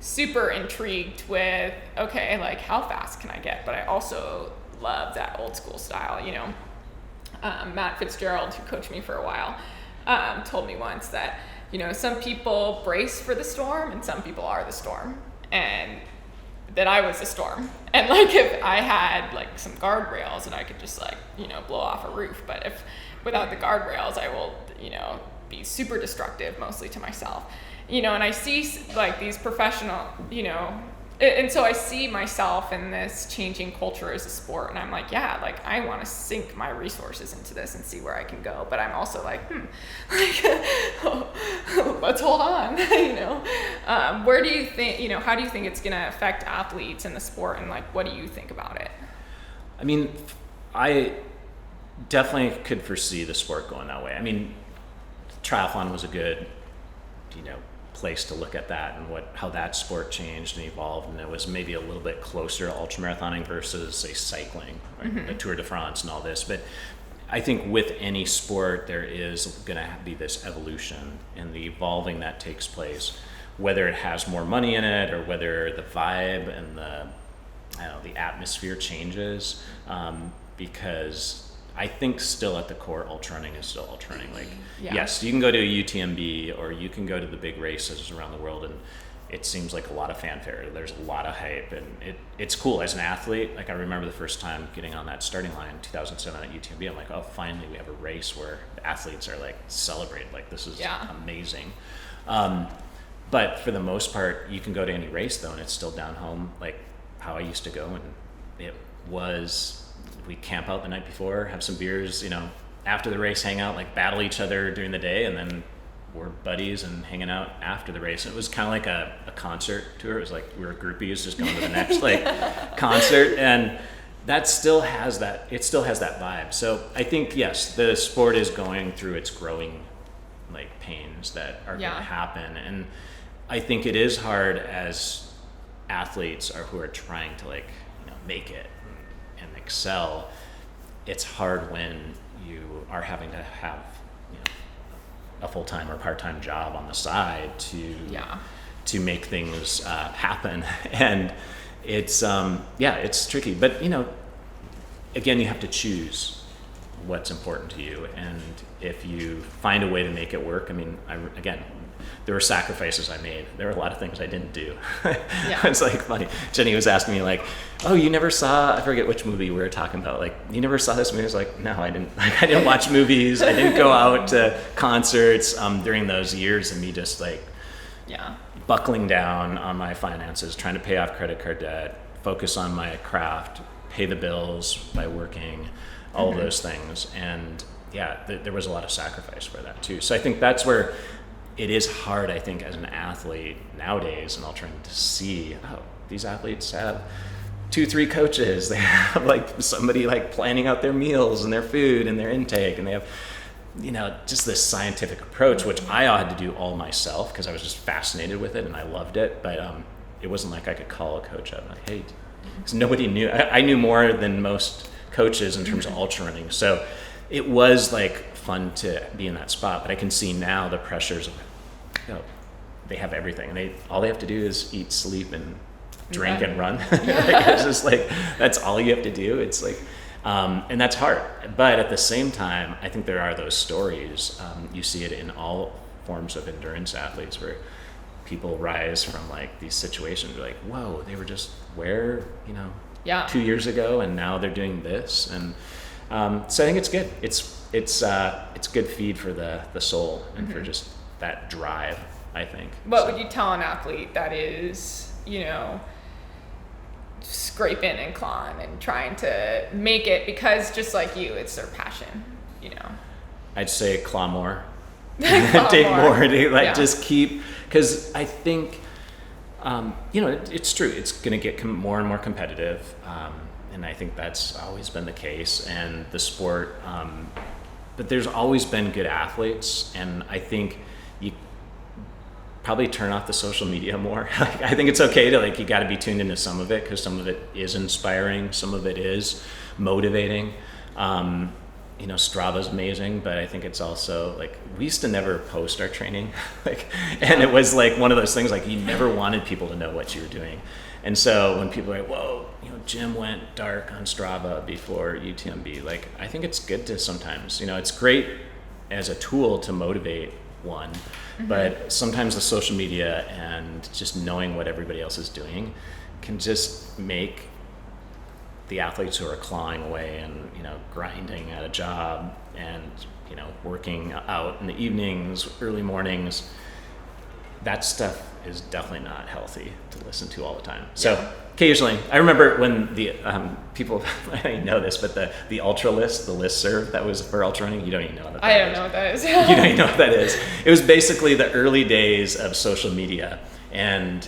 super intrigued with, okay, like, how fast can I get? But I also love that old school style. Matt Fitzgerald, who coached me for a while, told me once that some people brace for the storm and some people are the storm, and that I was the storm. And like, if I had like some guardrails and I could just like blow off a roof, but if without the guardrails I will be super destructive, mostly to myself. And I see like these professional, and so I see myself in this changing culture as a sport, and I'm like, yeah, like, I want to sink my resources into this and see where I can go. But I'm also like, let's hold on, where do you think, how do you think it's going to affect athletes in the sport, and like, what do you think about it? I mean, I definitely could foresee the sport going that way. I mean, triathlon was a good, place to look at that and how that sport changed and evolved, and it was maybe a little bit closer to ultramarathoning versus, say, cycling, right? The Tour de France and all this. But I think with any sport there is going to be this evolution and the evolving that takes place, whether it has more money in it or whether the vibe and the atmosphere changes, because I think still at the core, ultra running is still ultra running. Like, yes, you can go to a UTMB or you can go to the big races around the world, and it seems like a lot of fanfare. There's a lot of hype, and it's cool as an athlete. Like, I remember the first time getting on that starting line in 2007 at UTMB. I'm like, oh, finally we have a race where the athletes are like celebrated. Like, this is amazing. But for the most part, you can go to any race though, and it's still down home, like how I used to go, and it was. We camp out the night before, have some beers, after the race, hang out, like battle each other during the day, and then we're buddies and hanging out after the race. It was kind of like a concert tour. It was like we were groupies just going to the next concert, and that still has that. It still has that vibe. So I think yes, the sport is going through its growing pains that are going to happen, and I think it is hard as athletes who are trying to make it and excel. It's hard when you are having to have a full-time or part-time job on the side to make things happen, and it's it's tricky. But again, you have to choose what's important to you, and if you find a way to make it work. I mean, there were sacrifices I made. There were a lot of things I didn't do. It's like funny. Jenny was asking me oh, you never saw, I forget which movie we were talking about. You never saw this movie? I was like, no, I didn't. I didn't watch movies. I didn't go out to concerts during those years, and me just buckling down on my finances, trying to pay off credit card debt, focus on my craft, pay the bills by working, all of those things. And there was a lot of sacrifice for that too. So I think that's where it is hard, I think, as an athlete nowadays, and I'll try to see, these athletes have 2-3 coaches. They have somebody planning out their meals and their food and their intake, and they have, just this scientific approach, which I had to do all myself because I was just fascinated with it and I loved it. But it wasn't like I could call a coach up like, hey, because nobody knew. I knew more than most coaches in terms of ultra running. So it was like fun to be in that spot, but I can see now the pressures of, they have everything, and all they have to do is eat, sleep, and drink and run. Like, it's just like, that's all you have to do. It's like, and that's hard. But at the same time, I think there are those stories. You see it in all forms of endurance athletes where people rise from like these situations. They're like, whoa, they were just where, 2 years ago, and now they're doing this. And so I think it's good. It's good feed for the soul and for just that drive, I think. What would you tell an athlete that is, scraping and clawing and trying to make it, because just like you, it's their passion, I'd say claw more. Claw Take more. Yeah. Just keep, because I think, it's true. It's going to get more and more competitive. And I think that's always been the case, and the sport, but there's always been good athletes, and I think you probably turn off the social media more. I think it's okay to you got to be tuned into some of it, because some of it is inspiring, some of it is motivating. Strava's amazing, but I think it's also we used to never post our training, and it was one of those things you never wanted people to know what you were doing. And so when people are like, whoa, Jim went dark on Strava before UTMB, I think it's good to sometimes, it's great as a tool to motivate one, but sometimes the social media and just knowing what everybody else is doing can just make the athletes who are clawing away and, grinding at a job and, working out in the evenings, early mornings, that stuff is definitely not healthy to listen to all the time. So occasionally, I remember when the people, I don't know this, but the ultra list, the listserv that was for ultra running, you don't even know what that is. I don't know what that is. You don't even know what that is. It was basically the early days of social media. And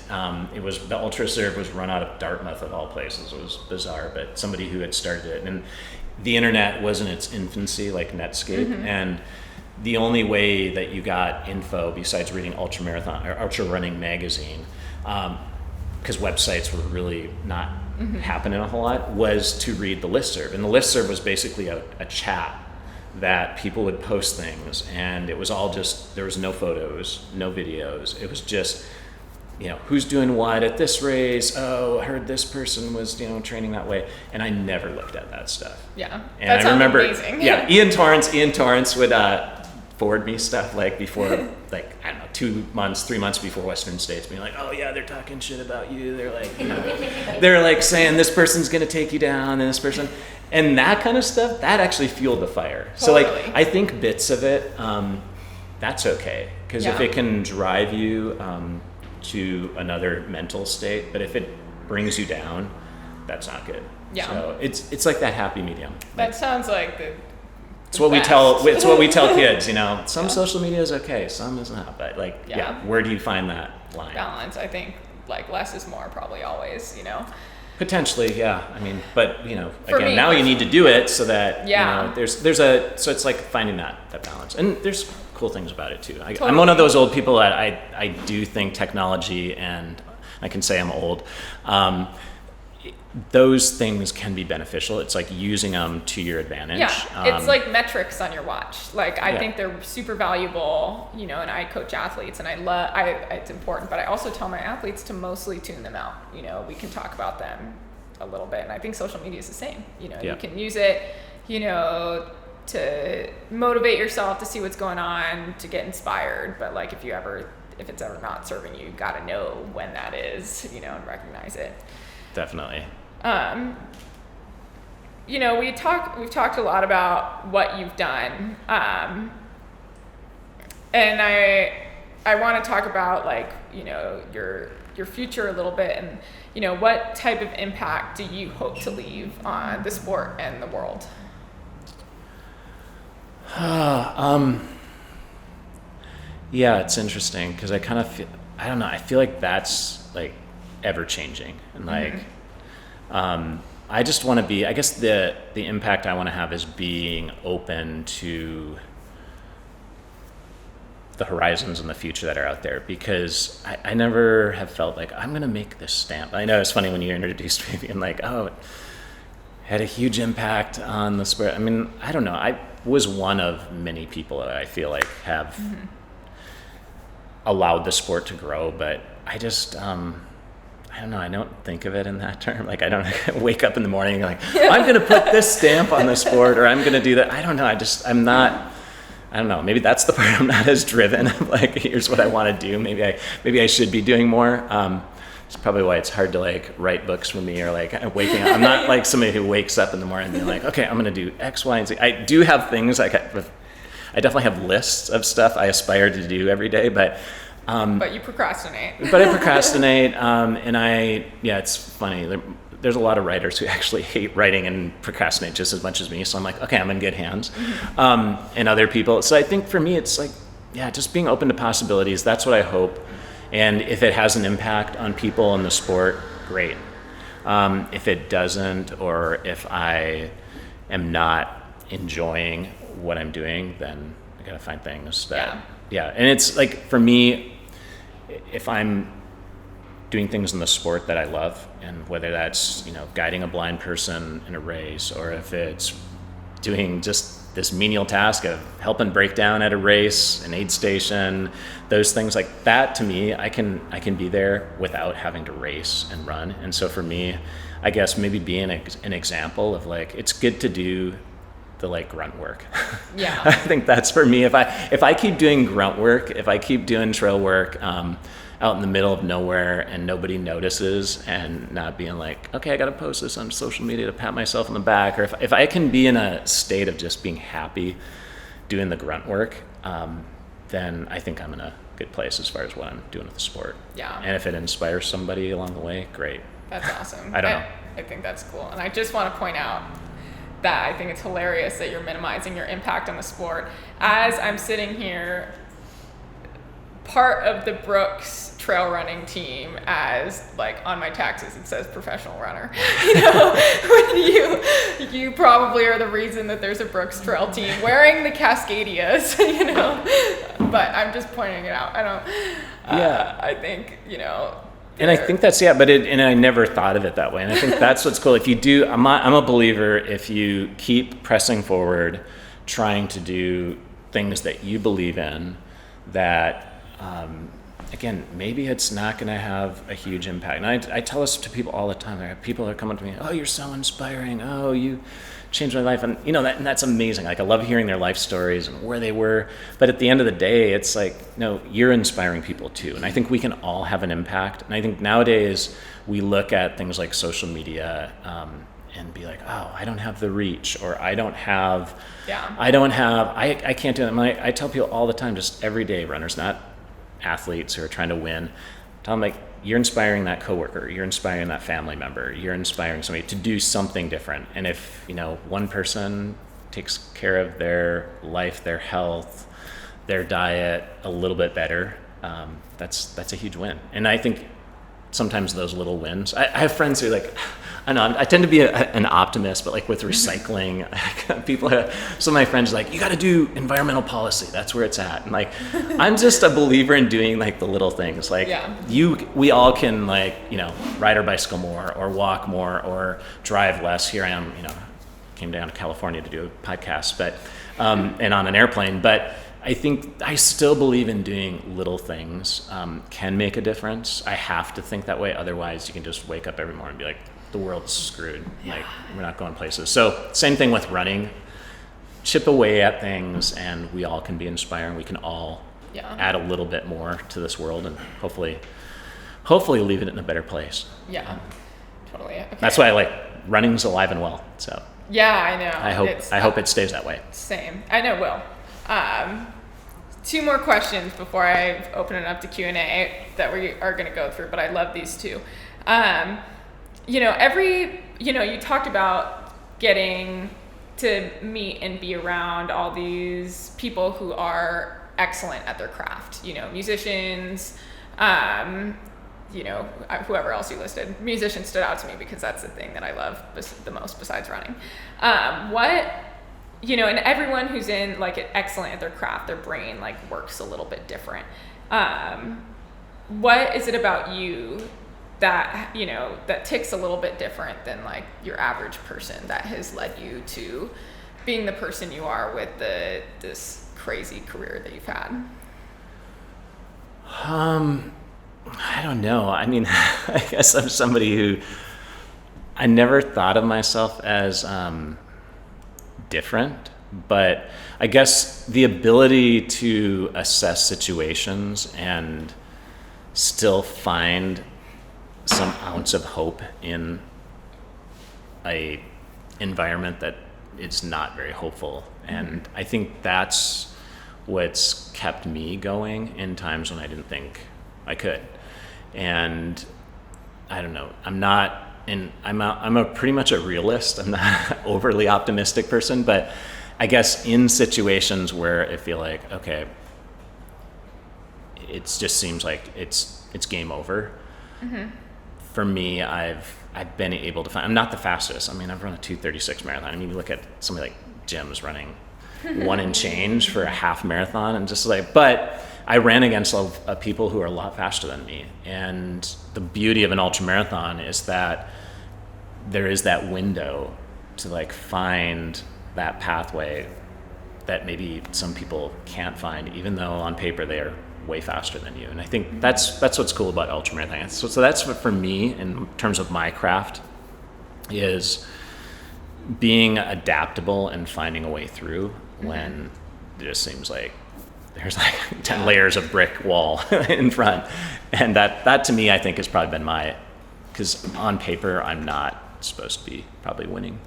it was, the ultra serve was run out of Dartmouth of all places. It was bizarre, but somebody who had started it. And the internet was in its infancy, like Netscape. And the only way that you got info besides reading Ultra Marathon or Ultra Running magazine, because websites were really not happening a whole lot, was to read the listserv. And the listserv was basically a chat that people would post things, and it was all just, there was no photos, no videos. It was just, who's doing what at this race. Oh, I heard this person was, training that way. And I never looked at that stuff. Yeah. And that I remember, amazing. Ian Torrance would forward me stuff before, I don't know, 2 months, 3 months before Western States, being like, oh yeah, they're talking shit about you. They're they're saying this person's going to take you down, and this person, and that kind of stuff, that actually fueled the fire. Totally. So I think bits of it, that's okay. Because if it can drive you, to another mental state, but if it brings you down, that's not good. Yeah. So it's like that happy medium. That sounds like it's what we tell kids, some social media is okay, some is not, but where do you find that line? Balance, I think, less is more probably always, Potentially, yeah. I mean, but For again, me, now you need to do it so that so it's like finding that balance, and there's cool things about it too. Totally. I'm one of those old people that I do think technology, and I can say I'm old, those things can be beneficial. It's like using them to your advantage. Yeah, it's like metrics on your watch. I think they're super valuable, and I coach athletes, and it's important, but I also tell my athletes to mostly tune them out. We can talk about them a little bit, and I think social media is the same. You can use it, to motivate yourself, to see what's going on, to get inspired, but if it's ever not serving you, you got to know when that is, and recognize it. Definitely. We've talked a lot about what you've done, and I want to talk about your future a little bit, and what type of impact do you hope to leave on the sport and the world? Yeah, it's interesting because I kind of feel, I don't know, I feel like that's ever changing, and I just want to be, I guess the impact I want to have is being open to the horizons in the future that are out there, because I never have felt like I'm going to make this stamp. I know it's funny when you introduced me being like, oh, it had a huge impact on the sport. I mean, I don't know. I was one of many people that I feel like have allowed the sport to grow, but I just, I don't know. I don't think of it in that term. Like, I don't wake up in the morning and like, I'm going to put this stamp on the sport, or I'm going to do that. I don't know. I'm not, I don't know. Maybe that's the part I'm not as driven. Like, here's what I want to do. Maybe I should be doing more. It's probably why it's hard to like write books for me, or like waking up. I'm not like somebody who wakes up in the morning and being like, okay, I'm going to do X, Y, and Z. I do have things like I definitely have lists of stuff I aspire to do every day, but you procrastinate. and it's funny. There's a lot of writers who actually hate writing and procrastinate just as much as me. So I'm like, okay, I'm in good hands. And other people. So I think for me, it's like, just being open to possibilities. That's what I hope. And if it has an impact on people in the sport, great. If it doesn't, or if I am not enjoying what I'm doing, then I gotta find things that, And it's like, for me, if I'm doing things in the sport that I love, and whether that's, guiding a blind person in a race, or if it's doing just this menial task of helping break down at a race, an aid station, those things like that, to me, I can be there without having to race and run. And so for me, I guess maybe being an example of like, it's good to do the like grunt work. Yeah. I think that's for me. If I keep doing grunt work, if I keep doing trail work, out in the middle of nowhere and nobody notices, and not being like, okay, I got to post this on social media to pat myself on the back, or if I can be in a state of just being happy doing the grunt work, then I think I'm in a good place as far as what I'm doing with the sport. Yeah. And if it inspires somebody along the way, great. That's awesome. I don't know. I think that's cool. And I just want to point out that I think it's hilarious that you're minimizing your impact on the sport. As I'm sitting here, part of the Brooks trail running team, as like on my taxes it says professional runner. When you probably are the reason that there's a Brooks trail team wearing the Cascadias, but I'm just pointing it out. I think, and I think that's, and I never thought of it that way. And I think that's what's cool. If you do, I'm a believer, if you keep pressing forward, trying to do things that you believe in, that, again, maybe it's not going to have a huge impact. And I tell this to people all the time. I have people that are coming to me, oh, you're so inspiring. Oh, you changed my life. And, and that's amazing. Like, I love hearing their life stories and where they were. But at the end of the day, it's like, no, you're inspiring people too. And I think we can all have an impact. And I think nowadays we look at things like social media, and be like, oh, I don't have the reach, or I can't do it. I tell people all the time, just everyday runners, not athletes who are trying to win, tell them, like, you're inspiring that coworker, you're inspiring that family member, you're inspiring somebody to do something different. And if, one person takes care of their life, their health, their diet a little bit better, that's a huge win. And I think sometimes those little wins, I have friends who I know, I tend to be an optimist, but like with recycling, some of my friends are like, you got to do environmental policy. That's where it's at. And like, I'm just a believer in doing like the little things. Like we all can ride our bicycle more, or walk more, or drive less. Here I am, came down to California to do a podcast, but, and on an airplane, but I think I still believe in doing little things, can make a difference. I have to think that way. Otherwise you can just wake up every morning and be like, the world's screwed. Like, we're not going places. So same thing with running. Chip away at things, and we all can be inspiring. We can all add a little bit more to this world, and hopefully leave it in a better place. Yeah, totally. Okay. That's why I like running's alive and well. So I know. I hope it stays that way. Same. I know it will. 2 more questions before I open it up to Q&A that we are going to go through, but I love these 2. You talked about getting to meet and be around all these people who are excellent at their craft, musicians, whoever else you listed. Musicians stood out to me because that's the thing that I love the most besides running. What and everyone who's in like excellent at their craft, their brain like works a little bit different. What is it about you that, that ticks a little bit different than like your average person that has led you to being the person you are with this crazy career that you've had? I don't know. I mean, I guess I'm somebody who I never thought of myself as different, but I guess the ability to assess situations and still find some ounce of hope in a environment that is not very hopeful. And I think that's what's kept me going in times when I didn't think I could. And I don't know, I'm a pretty much a realist. I'm not an overly optimistic person, but I guess in situations where I feel like, okay, it just seems like it's game over. Mm-hmm. For me, I've been able to find, I'm not the fastest. I mean, I've run a 2:36 marathon. I mean, you look at somebody like Jim's running 1 and change for a half marathon, and just like, but I ran against people who are a lot faster than me. And the beauty of an ultra marathon is that there is that window to like find that pathway that maybe some people can't find, even though on paper they are way faster than you. And I think that's what's cool about ultra marathon. So that's what, for me, in terms of my craft, is being adaptable and finding a way through when it just seems like there's like 10 layers of brick wall in front. And that to me, I think, has probably been because on paper, I'm not supposed to be probably winning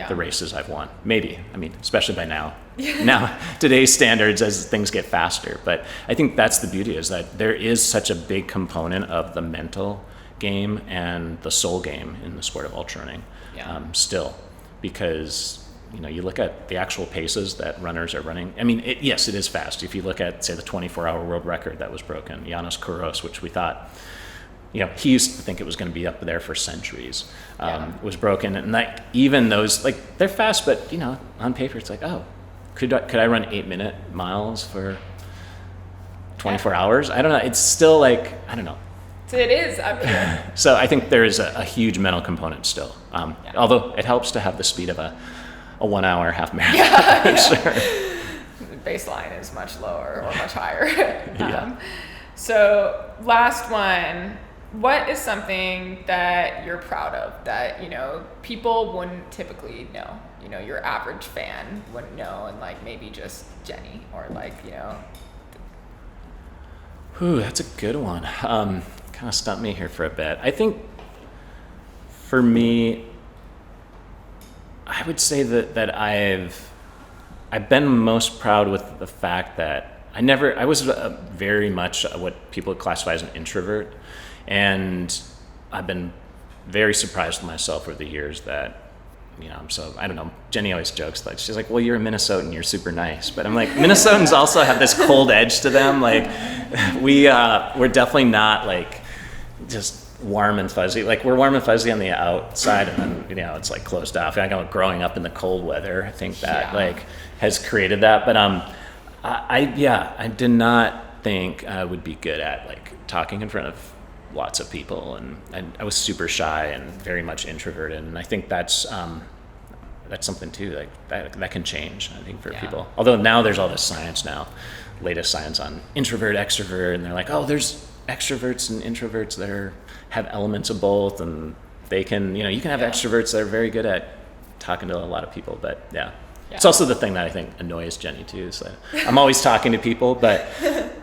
the races I've won. Maybe, I mean, especially by now. Now, today's standards as things get faster. But I think that's the beauty, is that there is such a big component of the mental game and the soul game in the sport of ultra running still. Because you look at the actual paces that runners are running. I mean, yes, it is fast. If you look at, say, the 24-hour world record that was broken, Janos Kouros, which we thought, he used to think it was going to be up there for centuries, was broken. And like, even those, like, they're fast, but, on paper, it's like, oh, could I run 8-minute miles for 24 hours? I don't know. It's still like, I don't know. So it is up here. So I think there is a huge mental component still. Although it helps to have the speed of a 1 hour half marathon. Sure. The baseline is much lower or much higher. So last one, what is something that you're proud of that, people wouldn't typically know? Your average fan wouldn't know, and like maybe just Jenny, or like, Ooh, that's a good one. Kind of stumped me here for a bit. I think for me, I would say that I've been most proud with the fact that I was very much what people would classify as an introvert, and I've been very surprised with myself over the years that, I don't know, Jenny always jokes that she's like, well, you're a Minnesotan, you're super nice, but I'm like, Minnesotans also have this cold edge to them. Like we're definitely not like just warm and fuzzy. Like we're warm and fuzzy on the outside, and then it's like closed off. I know, growing up in the cold weather, I think that like has created that. But I did not think I would be good at like talking in front of lots of people, and I was super shy and very much introverted. And I think that's something too, like that can change, I think, for people. Although now there's all this science latest science on introvert, extrovert, and they're like, oh, there's extroverts and introverts that have elements of both, and they can, you can have extroverts that are very good at talking to a lot of people, but it's also the thing that I think annoys Jenny too, is that I'm always talking to people, but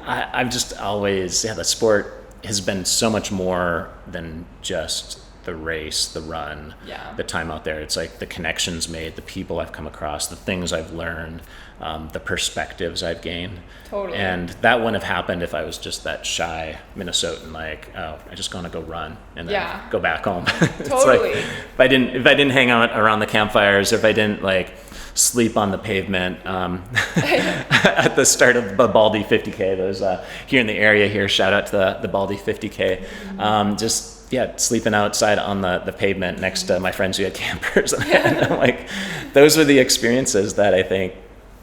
I've just always, the sport has been so much more than just the race, the run, the time out there. It's like the connections made, the people I've come across, the things I've learned, the perspectives I've gained. Totally. And that wouldn't have happened if I was just that shy Minnesotan, like, oh, I just want to go run and then go back home. Totally. Like, if I didn't hang out around the campfires, or if I didn't like sleep on the pavement at the start of the Baldy 50K, those here in the area here, shout out to the Baldy 50K. Just sleeping outside on the pavement next to my friends who had campers. And I'm like, those are the experiences that I think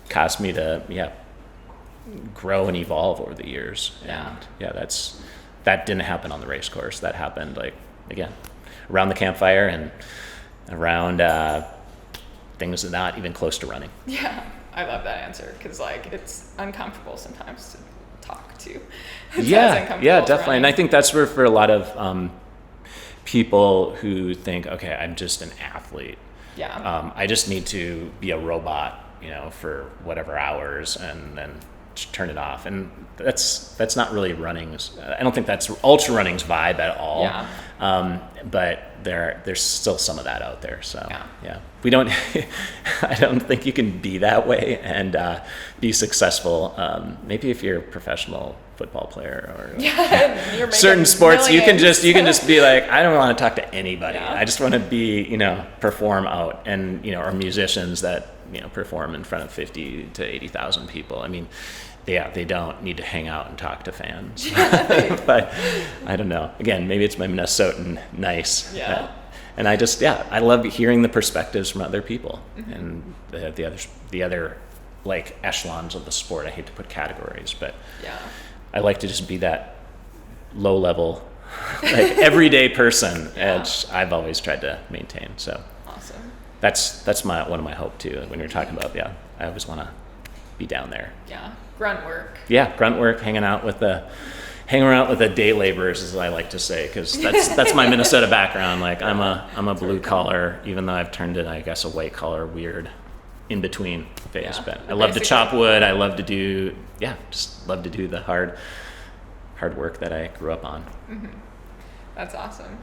caused me to, grow and evolve over the years. Yeah. And that didn't happen on the race course. That happened, like, again, around the campfire and around things that are not even close to running. Yeah, I love that answer, because like it's uncomfortable sometimes to talk to. Definitely. And I think that's where for a lot of people who think, okay, I'm just an athlete. Yeah. I just need to be a robot, for whatever hours and then turn it off. And that's not really running's. I don't think that's ultra running's vibe at all. Yeah. But there's still some of that out there. So we don't. I don't think you can be that way and be successful. Maybe if you're a professional football player or certain sports, you can just be like, I don't want to talk to anybody. I just want to be, perform out, and or musicians that perform in front of 50 to 80,000 people. I mean, they don't need to hang out and talk to fans. But I don't know. Again, maybe it's my Minnesotan nice. Yeah. And I love hearing the perspectives from other people and the other like echelons of the sport. I hate to put categories, but I like to just be that low level, like everyday person, which I've always tried to maintain. So awesome. That's one of my hope too. When you're talking about, I always want to be down there. Yeah. Grunt work. Yeah, grunt work, hanging around with the day laborers, as I like to say, because that's my Minnesota background. Like I'm a blue collar, even though I've turned it, I guess, a white collar weird in between phase. Yeah, but I love to chop wood. I love to do the hard work that I grew up on. Mm-hmm. That's awesome.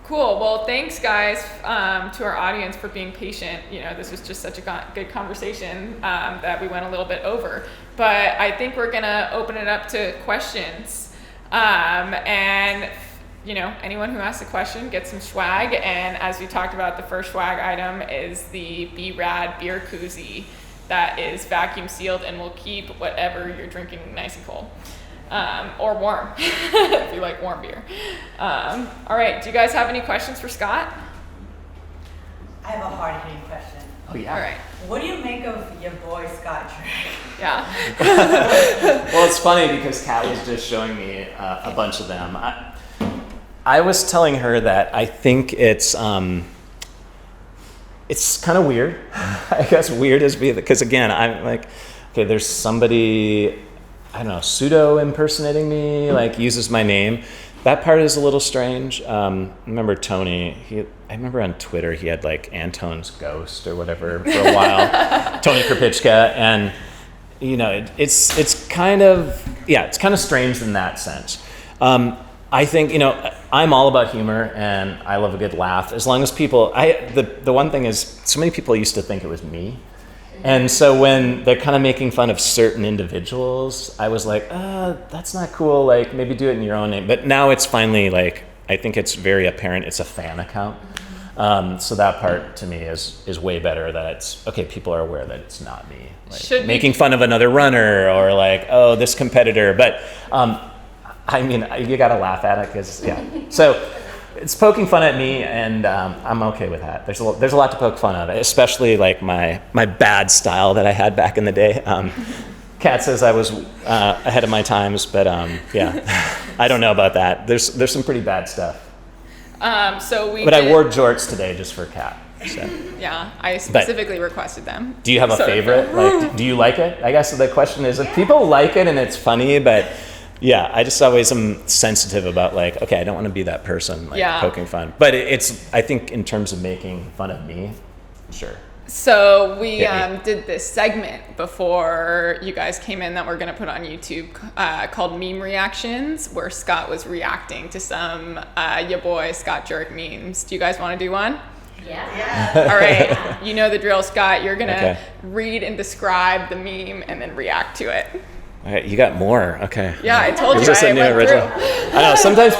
Cool. Well, thanks, guys, to our audience for being patient. This was just such a good conversation that we went a little bit over. But I think we're going to open it up to questions. And, anyone who asks a question gets some swag. And as we talked about, the first swag item is the BeRAD beer koozie that is vacuum sealed and will keep whatever you're drinking nice and cold. Or warm, if you like warm beer. All right, do you guys have any questions for Scott? I have a hard-hitting question. Oh, yeah. All right. What do you make of your boy, Scott Jurek? Yeah. Well, it's funny because Kat was just showing me a bunch of them. I was telling her that I think it's kind of weird. I guess weird is because, again, I'm like, okay, there's somebody, I don't know, pseudo impersonating me, like uses my name. That part is a little strange. I remember Tony, I remember on Twitter he had like Antone's Ghost or whatever for a while, Tony Krapicka, and it's kind of strange in that sense. I think, I'm all about humor and I love a good laugh. As long as people, the one thing is, so many people used to think it was me. And so when they're kind of making fun of certain individuals, I was like, that's not cool. Like, maybe do it in your own name. But now it's finally like, I think it's very apparent it's a fan account. So that part to me is way better, that it's, okay, people are aware that it's not me. Like, making fun of another runner or like, oh, this competitor. But I mean, you got to laugh at it because, So it's poking fun at me, and I'm okay with that. There's a lot to poke fun of, especially like my bad style that I had back in the day. Kat says I was ahead of my times, but I don't know about that. There's some pretty bad stuff. I wore jorts today just for Kat. So. Yeah, I specifically requested them. Do you have a favorite? Like, do you like it? I guess the question is, if people like it and it's funny, but. Yeah, I just always am sensitive about like, okay, I don't want to be that person poking fun. But I think in terms of making fun of me, sure. So we did this segment before you guys came in that we're going to put on YouTube called Meme Reactions, where Scott was reacting to some your boy Scott Jurek memes. Do you guys want to do one? Yeah. All right. You know the drill, Scott. You're going to read and describe the meme and then react to it. You got more, okay. Yeah, I told you. Is this a new original? I know. Sometimes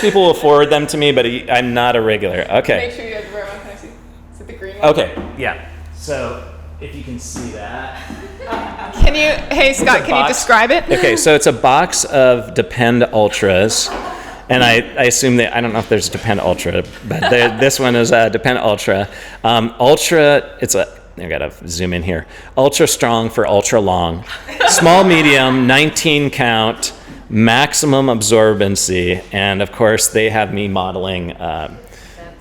people will forward them to me, but I'm not a regular. Okay. Make sure you have the right one. Can I see? Is it the green one? Okay. Yeah. So if you can see that. Hey Scott, can you describe it? Okay, so it's a box of Depend Ultras, And I assume that, I don't know if there's Depend Ultra, but this one is Depend Ultra. Ultra, I gotta zoom in here. Ultra strong for ultra long. Small, medium, 19 count, maximum absorbency. And of course, they have me modeling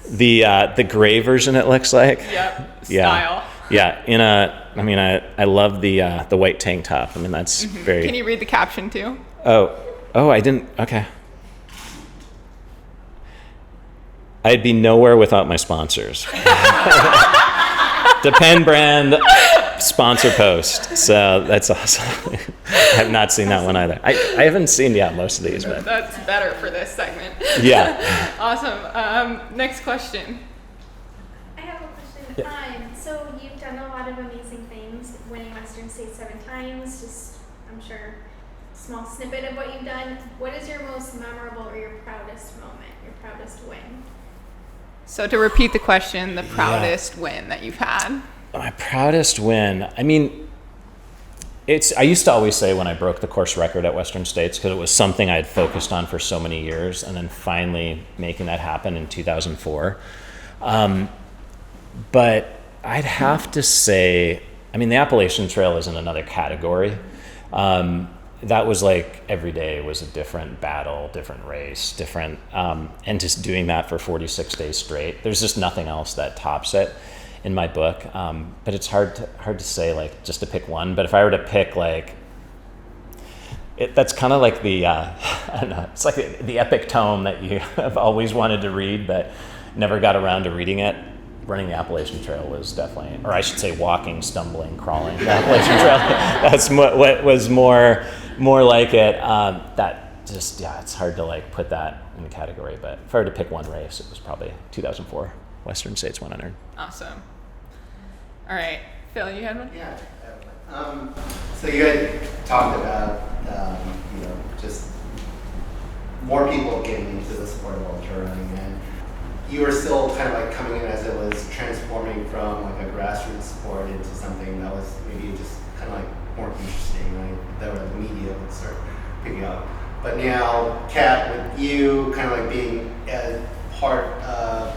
the gray version, it looks like. Yep, yeah. style. Yeah, I love the white tank top. I mean, that's very... Can you read the caption too? Oh, I didn't, okay. I'd be nowhere without my sponsors. Depend brand sponsor post. So that's awesome. I have not seen that one either. I haven't seen most of these, but That's better for this segment. yeah. Awesome. Next question. I have a question. So you've done a lot of amazing things, winning Western States 7 times, just, I'm sure, small snippet of what you've done. What is your most memorable or your proudest moment, your proudest win? So to repeat the question, the proudest win that you've had. My proudest win. I mean, I used to always say when I broke the course record at Western States, because it was something I had focused on for so many years, and then finally making that happen in 2004. But I'd have to say, the Appalachian Trail is in another category. That was like every day was a different battle, different race, different, and just doing that for 46 days straight. There's just nothing else that tops it in my book. But it's hard to say, like, just to pick one. But if I were to pick, like, that's kind of like the, I don't know, it's like the epic tome that you have always wanted to read, but never got around to reading it. Running the Appalachian Trail was definitely, or I should say walking, stumbling, crawling the Appalachian Trail. That's what was more like it. That just, it's hard to like put that in the category. But if I were to pick one race, it was probably 2004 Western States 100. Awesome. All right, Phil, you had one? Yeah. So you had talked about, just more people getting into the sport of ultra running, and you were still kind of like coming in as it was transforming from like a grassroots sport into something that was maybe just kind of like more interesting, right? That the media would start picking up. But now, Kat, with you kind of like being a part of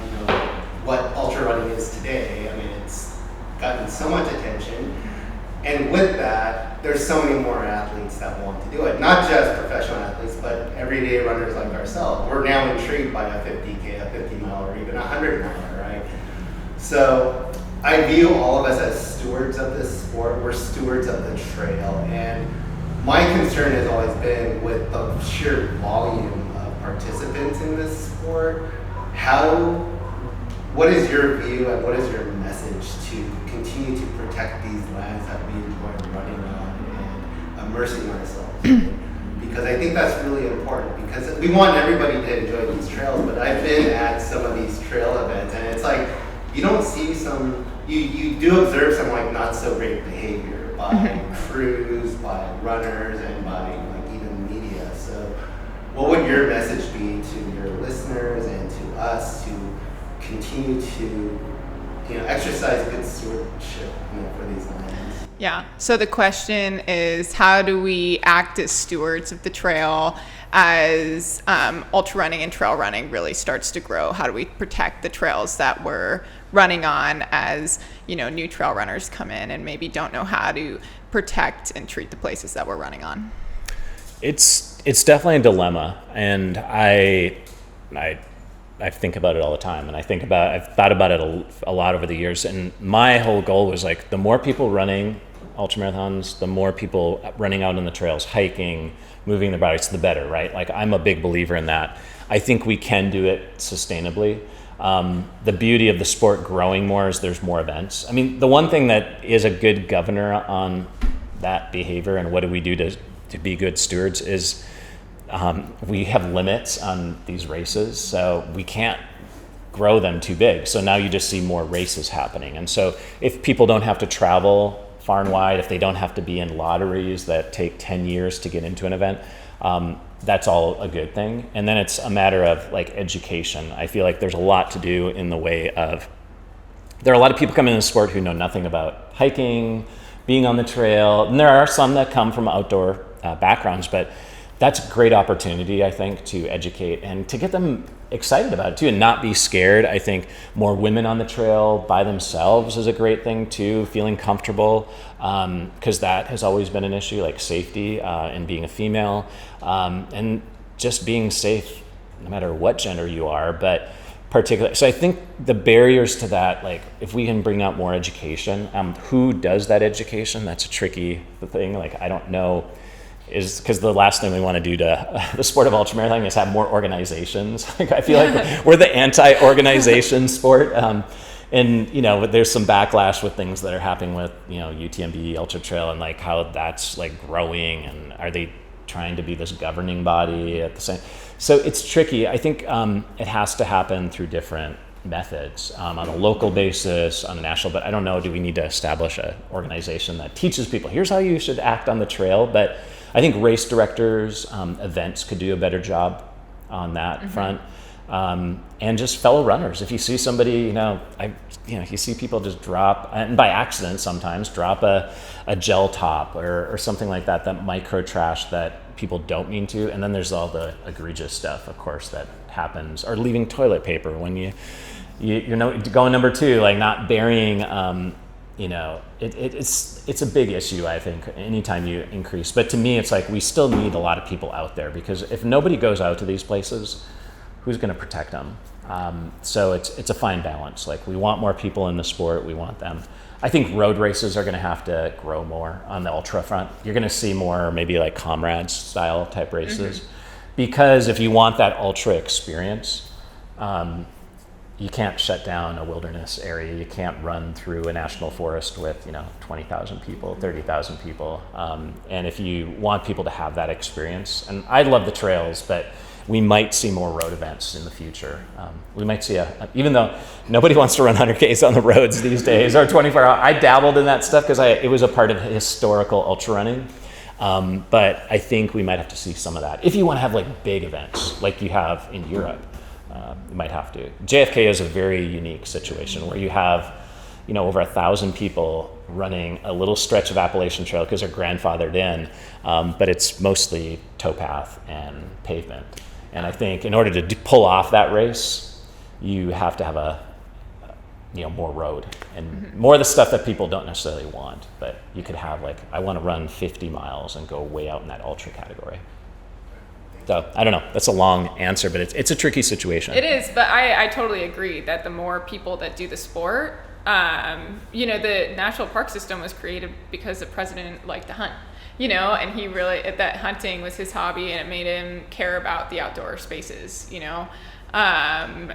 what ultra running is today, it's gotten so much attention. And with that, there's so many more athletes that want to do it. Not just professional athletes, but everyday runners like ourselves. We're now intrigued by a 50K, a 50 mile, or even a 100 mile, right? So I view all of us as stewards of this sport. We're stewards of the trail. And my concern has always been with the sheer volume of participants in this sport. What is your view and what is your message to continue to protect these lands that we enjoy running on and immersing ourselves in? Because I think that's really important, because we want everybody to enjoy these trails, but I've been at some of these trail events and it's like you don't see you do observe some like not so great behavior by crews, by runners, and by like even media. So what would your message be to your listeners and to us to continue to exercise good stewardship for these lands? Yeah. So the question is, how do we act as stewards of the trail as ultra running and trail running really starts to grow? How do we protect the trails that we're running on as new trail runners come in and maybe don't know how to protect and treat the places that we're running on? It's definitely a dilemma, and I think about it all the time, and I've thought about it a lot over the years. And my whole goal was like, the more people running ultramarathons, the more people running out on the trails, hiking, moving their bodies, the better, right? Like, I'm a big believer in that. I think we can do it sustainably. The beauty of the sport growing more is there's more events. The one thing that is a good governor on that behavior and what do we do to be good stewards is we have limits on these races, so we can't grow them too big. So now you just see more races happening. And so if people don't have to travel far and wide, if they don't have to be in lotteries that take 10 years to get into an event, that's all a good thing. And then it's a matter of like education. I feel like there's a lot to do in the way of, there are a lot of people coming in the sport who know nothing about hiking, being on the trail, and there are some that come from outdoor backgrounds, but that's a great opportunity, I think, to educate and to get them excited about it too, and not be scared. I think more women on the trail by themselves is a great thing too, feeling comfortable, because that has always been an issue, like safety and being a female, and just being safe no matter what gender you are. But particularly, so I think the barriers to that, like if we can bring out more education, who does that education? That's a tricky thing. Like I don't know, is because the last thing we want to do to the sport of ultramarathoning is have more organizations. Like I feel like we're the anti-organization sport, and there's some backlash with things that are happening with UTMB Ultra Trail and like how that's like growing, and are they trying to be this governing body at the same? So it's tricky. I think it has to happen through different methods, on a local basis, on a national, but I don't know, do we need to establish an organization that teaches people, here's how you should act on the trail? But I think race directors, events could do a better job on that front. And just fellow runners. If you see somebody, you see people just drop, and by accident sometimes, drop a gel top or something like that, that micro trash that people don't mean to. And then there's all the egregious stuff, of course, that happens, or leaving toilet paper when you're going number 2, like not burying, it's a big issue, I think, anytime you increase. But to me, it's like we still need a lot of people out there, because if nobody goes out to these places, who's going to protect them? So it's a fine balance. Like we want more people in the sport. We want them. I think road races are going to have to grow more on the ultra front. You're going to see more maybe like comrades style type races, because if you want that ultra experience, you can't shut down a wilderness area. You can't run through a national forest with 20,000 people, 30,000 people. And if you want people to have that experience, and I love the trails, but we might see more road events in the future. We might see even though nobody wants to run 100Ks on the roads these days, or 24-hour. I dabbled in that stuff because it was a part of historical ultra running. But I think we might have to see some of that. If you want to have like big events like you have in Europe, you might have to. JFK is a very unique situation where you have, over 1,000 people running a little stretch of Appalachian Trail because they're grandfathered in, but it's mostly towpath and pavement. And I think in order to pull off that race, you have to have more road and more of the stuff that people don't necessarily want. But you could have I want to run 50 miles and go way out in that ultra category. So I don't know. That's a long answer, but it's a tricky situation. It is, but I totally agree that the more people that do the sport, the national park system was created because the president liked to hunt. And he really, that hunting was his hobby, and it made him care about the outdoor spaces, and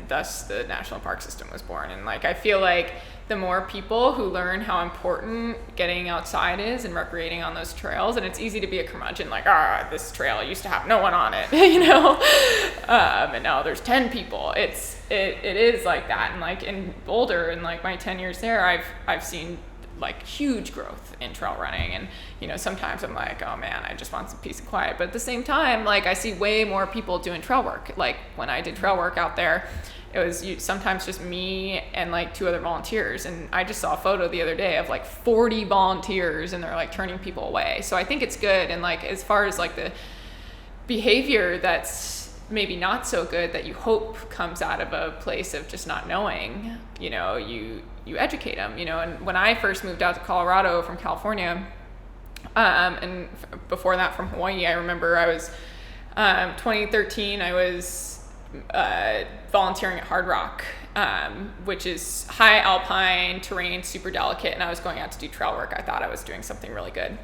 thus the national park system was born. And I feel like the more people who learn how important getting outside is and recreating on those trails, and it's easy to be a curmudgeon, this trail used to have no one on it, and now there's 10 people. It is like that. And in Boulder, in my 10 years there, I've seen huge growth in trail running, and sometimes I'm like, oh man, I just want some peace and quiet, but at the same time, I see way more people doing trail work. When I did trail work out there, it was sometimes just me and 2 other volunteers, and I just saw a photo the other day of 40 volunteers, and they're turning people away. So I think it's good. And as far as the behavior that's maybe not so good that you hope comes out of a place of just not knowing, you educate them, and when I first moved out to Colorado from California, and before that from Hawaii, I remember I was, 2013, I was volunteering at Hard Rock, which is high alpine terrain, super delicate, and I was going out to do trail work. I thought I was doing something really good.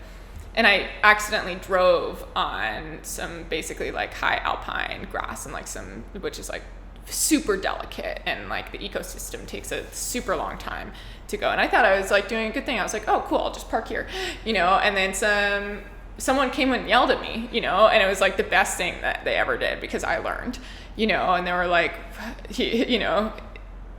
And I accidentally drove on some basically high alpine grass and which is super delicate, and the ecosystem takes a super long time to go. And I thought I was doing a good thing. I was oh cool, I'll just park here, and then someone came and yelled at me, and it was the best thing that they ever did, because I learned, and they were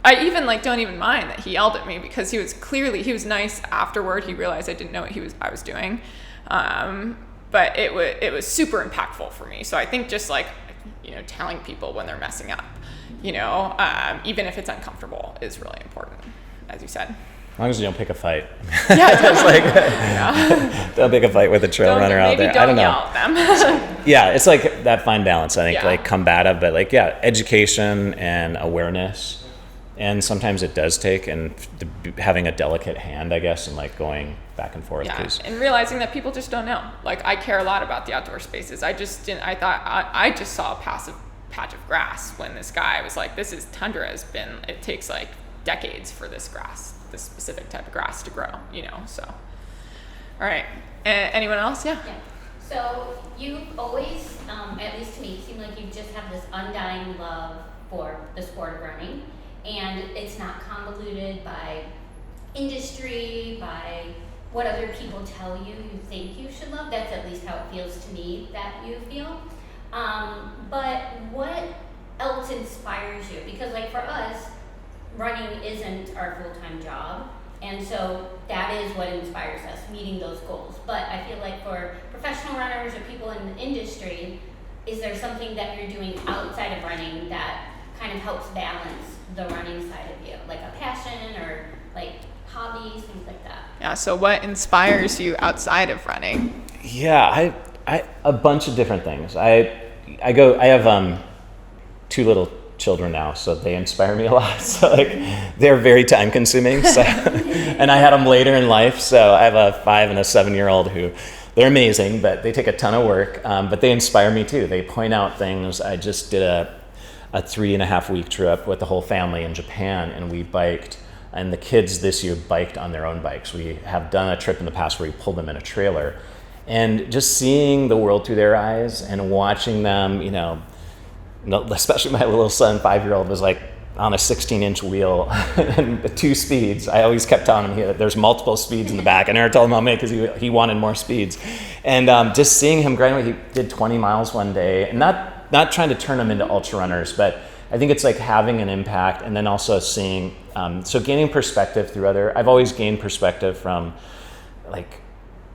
I even don't even mind that he yelled at me, because he was nice afterward. He realized I didn't know what I was doing. But it was super impactful for me. So I think just telling people when they're messing up, even if it's uncomfortable, is really important, as you said. As long as you don't pick a fight. Yeah, It's like, yeah. don't pick a fight with a trail runner out there. I don't know. Yell at them. Yeah, it's like that fine balance, I think, Yeah. like combative, but like, yeah, education and awareness. And sometimes it does take, and having a delicate hand, I guess, and like going back and forth. Yeah, and realizing that people just don't know. Like, I care a lot about the outdoor spaces. I just saw a passive patch of grass when this guy was like, this is tundra it takes like decades for this specific type of grass to grow, so. All right, anyone else? Yeah. So you've always, at least to me, seemed like you just have this undying love for the sport of running, and it's not convoluted by industry, by what other people tell you think you should love. That's at least how it feels to me that you feel. But what else inspires you? Because like for us, running isn't our full-time job, and so that is what inspires us, meeting those goals. But I feel like for professional runners or people in the industry, is there something that you're doing outside of running that kind of helps balance the running side of you, like a passion or like hobbies, things like that? Yeah, so what inspires you outside of running? Yeah, I a bunch of different things. I have 2 little children now, so they inspire me a lot. So like they're very time consuming. So and I had them later in life. So I have a 5 and a 7-year-old who they're amazing, but they take a ton of work. But they inspire me too. They point out things. I just did a 3.5-week trip with the whole family in Japan, and we biked. And the kids this year biked on their own bikes. We have done a trip in the past where we pulled them in a trailer, and just seeing the world through their eyes and watching them, especially my little son, 5-year-old, was like on a 16-inch wheel and 2 speeds. I always kept telling him there's multiple speeds in the back. I never told him how many because he wanted more speeds. And just seeing him grind, he did 20 miles one day, and not trying to turn them into ultra runners, but I think it's like having an impact, and then also seeing, so gaining perspective through I've always gained perspective from like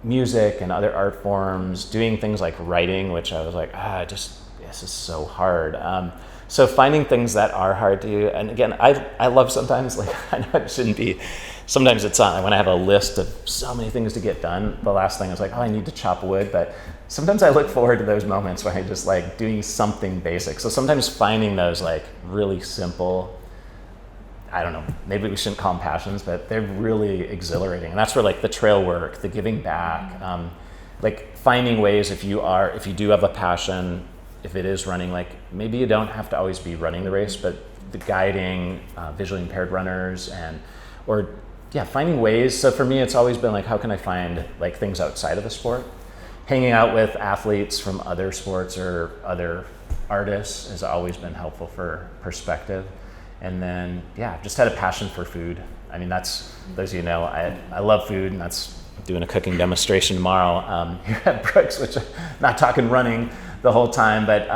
music and other art forms, doing things like writing, which I was like, this is so hard. So finding things that are hard to do. And again, I love sometimes, like, I know it shouldn't be, sometimes it's on, when I have a list of so many things to get done, the last thing is like, I need to chop wood. But sometimes I look forward to those moments where I just like doing something basic. So sometimes finding those like really simple, I don't know, maybe we shouldn't call them passions, but they're really exhilarating. And that's where like the trail work, the giving back, like finding ways if you do have a passion, if it is running, like maybe you don't have to always be running the race, but the guiding visually impaired runners finding ways. So for me, it's always been like, how can I find like things outside of the sport? Hanging out with athletes from other sports or other artists has always been helpful for perspective. And then, just had a passion for food. I mean, that's, those of you know, I love food, and that's doing a cooking demonstration tomorrow here at Brooks, which I'm not talking running the whole time, but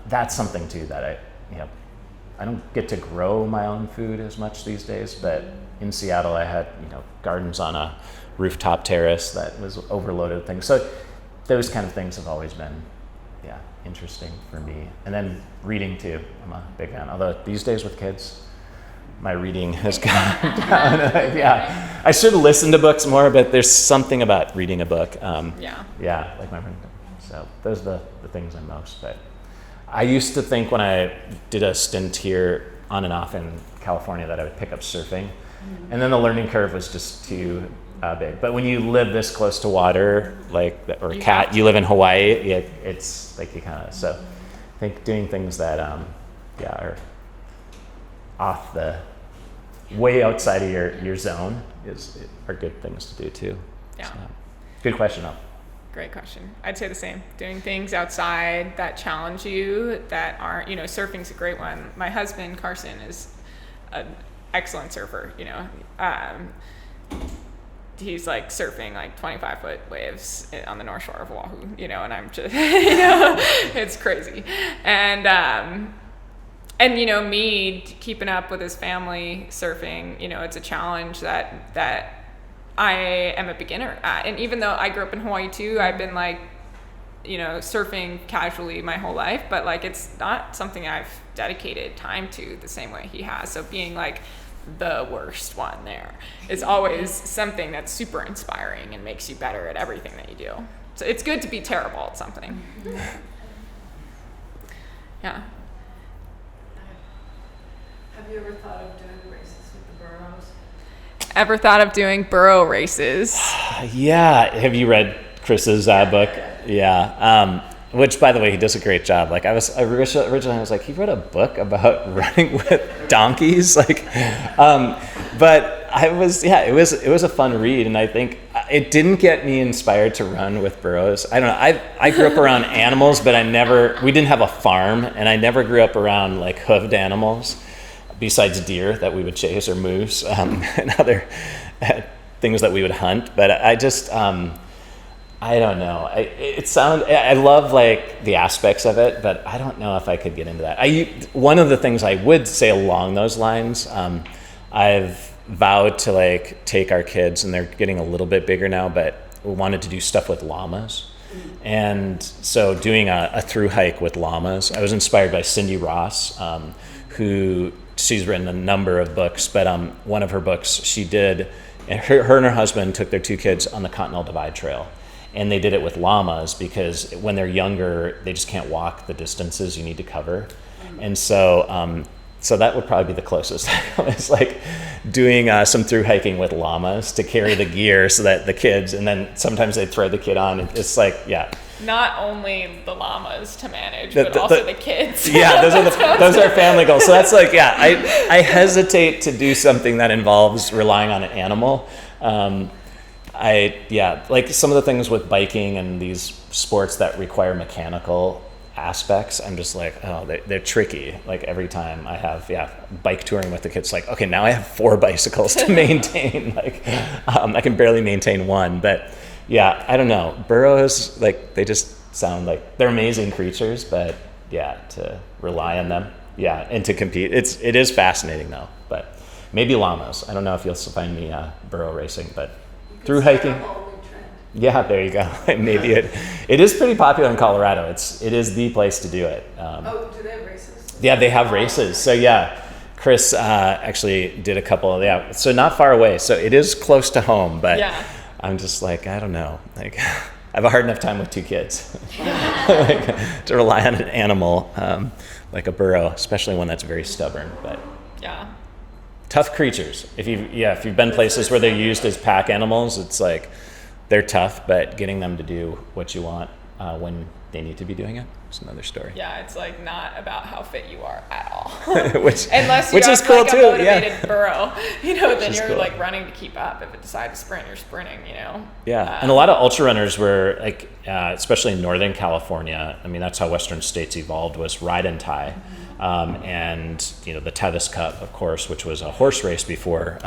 that's something too that I don't get to grow my own food as much these days, but in Seattle I had, gardens on a rooftop terrace that was overloaded with things. So those kind of things have always been, interesting for me. And then reading too, I'm a big fan. Although these days with kids, my reading has gone down. I should listen to books more, but there's something about reading a book. Like my friend. So those are the things I'm most. But I used to think when I did a stint here on and off in California that I would pick up surfing, and then the learning curve was just too big. But when you live this close to water, you live in Hawaii, it's like you kind of, so I think doing things that are off the way outside of your zone are good things to do too. Yeah. So, good question though. Great question. I'd say the same. Doing things outside that challenge you, that aren't, surfing's a great one. My husband, Carson, is an excellent surfer, he's like surfing like 25-foot waves on the North Shore of Oahu, and I'm just, it's crazy. And me keeping up with his family surfing, it's a challenge that I am a beginner at. And even though I grew up in Hawaii too, I've been like, surfing casually my whole life, but like it's not something I've dedicated time to the same way he has. So being like the worst one there. It's always something that's super inspiring and makes you better at everything that you do. So it's good to be terrible at something. Yeah. Have you ever thought of doing races with the burros? Ever thought of doing burro races? Yeah. Have you read Chris's book? Yeah. Which, by the way, he does a great job. Like originally I was like, he wrote a book about running with donkeys. Like, but it was a fun read, and I think it didn't get me inspired to run with burros. I don't know. I grew up around animals, but we didn't have a farm, and I never grew up around like hoofed animals, besides deer that we would chase or moose and other things that we would hunt. But I just I don't know. I love like the aspects of it, but I don't know if I could get into that. One of the things I would say along those lines, I've vowed to like take our kids, and they're getting a little bit bigger now, but we wanted to do stuff with llamas. And so doing a through hike with llamas, I was inspired by Cindy Ross, who she's written a number of books, but one of her books she did, and her and her husband took their 2 kids on the Continental Divide Trail. And they did it with llamas because when they're younger, they just can't walk the distances you need to cover. And so so that would probably be the closest. It's like doing some through hiking with llamas to carry the gear so that the kids, and then sometimes they throw the kid on. It's like, yeah. Not only the llamas to manage, but also the kids. Yeah, those are family goals. So that's like, yeah, I hesitate to do something that involves relying on an animal. Like some of the things with biking and these sports that require mechanical aspects, I'm just like, oh, they're tricky. Like every time I have, bike touring with the kids, like, okay, now I have 4 bicycles to maintain. Like, I can barely maintain 1, but yeah, I don't know. Burros, like, they just sound like they're amazing creatures, but yeah, to rely on them, and to compete, it is fascinating though. But maybe llamas. I don't know if you'll find me burro racing, but through hiking. Yeah, there you go. Maybe it is pretty popular in Colorado. It is the place to do it. Do they have races? Yeah, they have races. So yeah, Chris actually did a couple. Yeah, so not far away. So it is close to home, but I'm just like, I don't know. Like, I have a hard enough time with 2 kids like, to rely on an animal like a burro, especially one that's very stubborn. But yeah. Tough creatures. If you've been places where they're used as pack animals, it's like they're tough, but getting them to do what you want when they need to be doing it is another story. Yeah, it's like not about how fit you are at all. which Unless you is have cool like too. a motivated burro, then you're cool. like running to keep up. If it decides to sprint, you're sprinting. Yeah, and a lot of ultra runners were like, especially in Northern California. I mean, that's how Western states evolved, was ride and tie. And the Tevis Cup, of course, which was a horse race before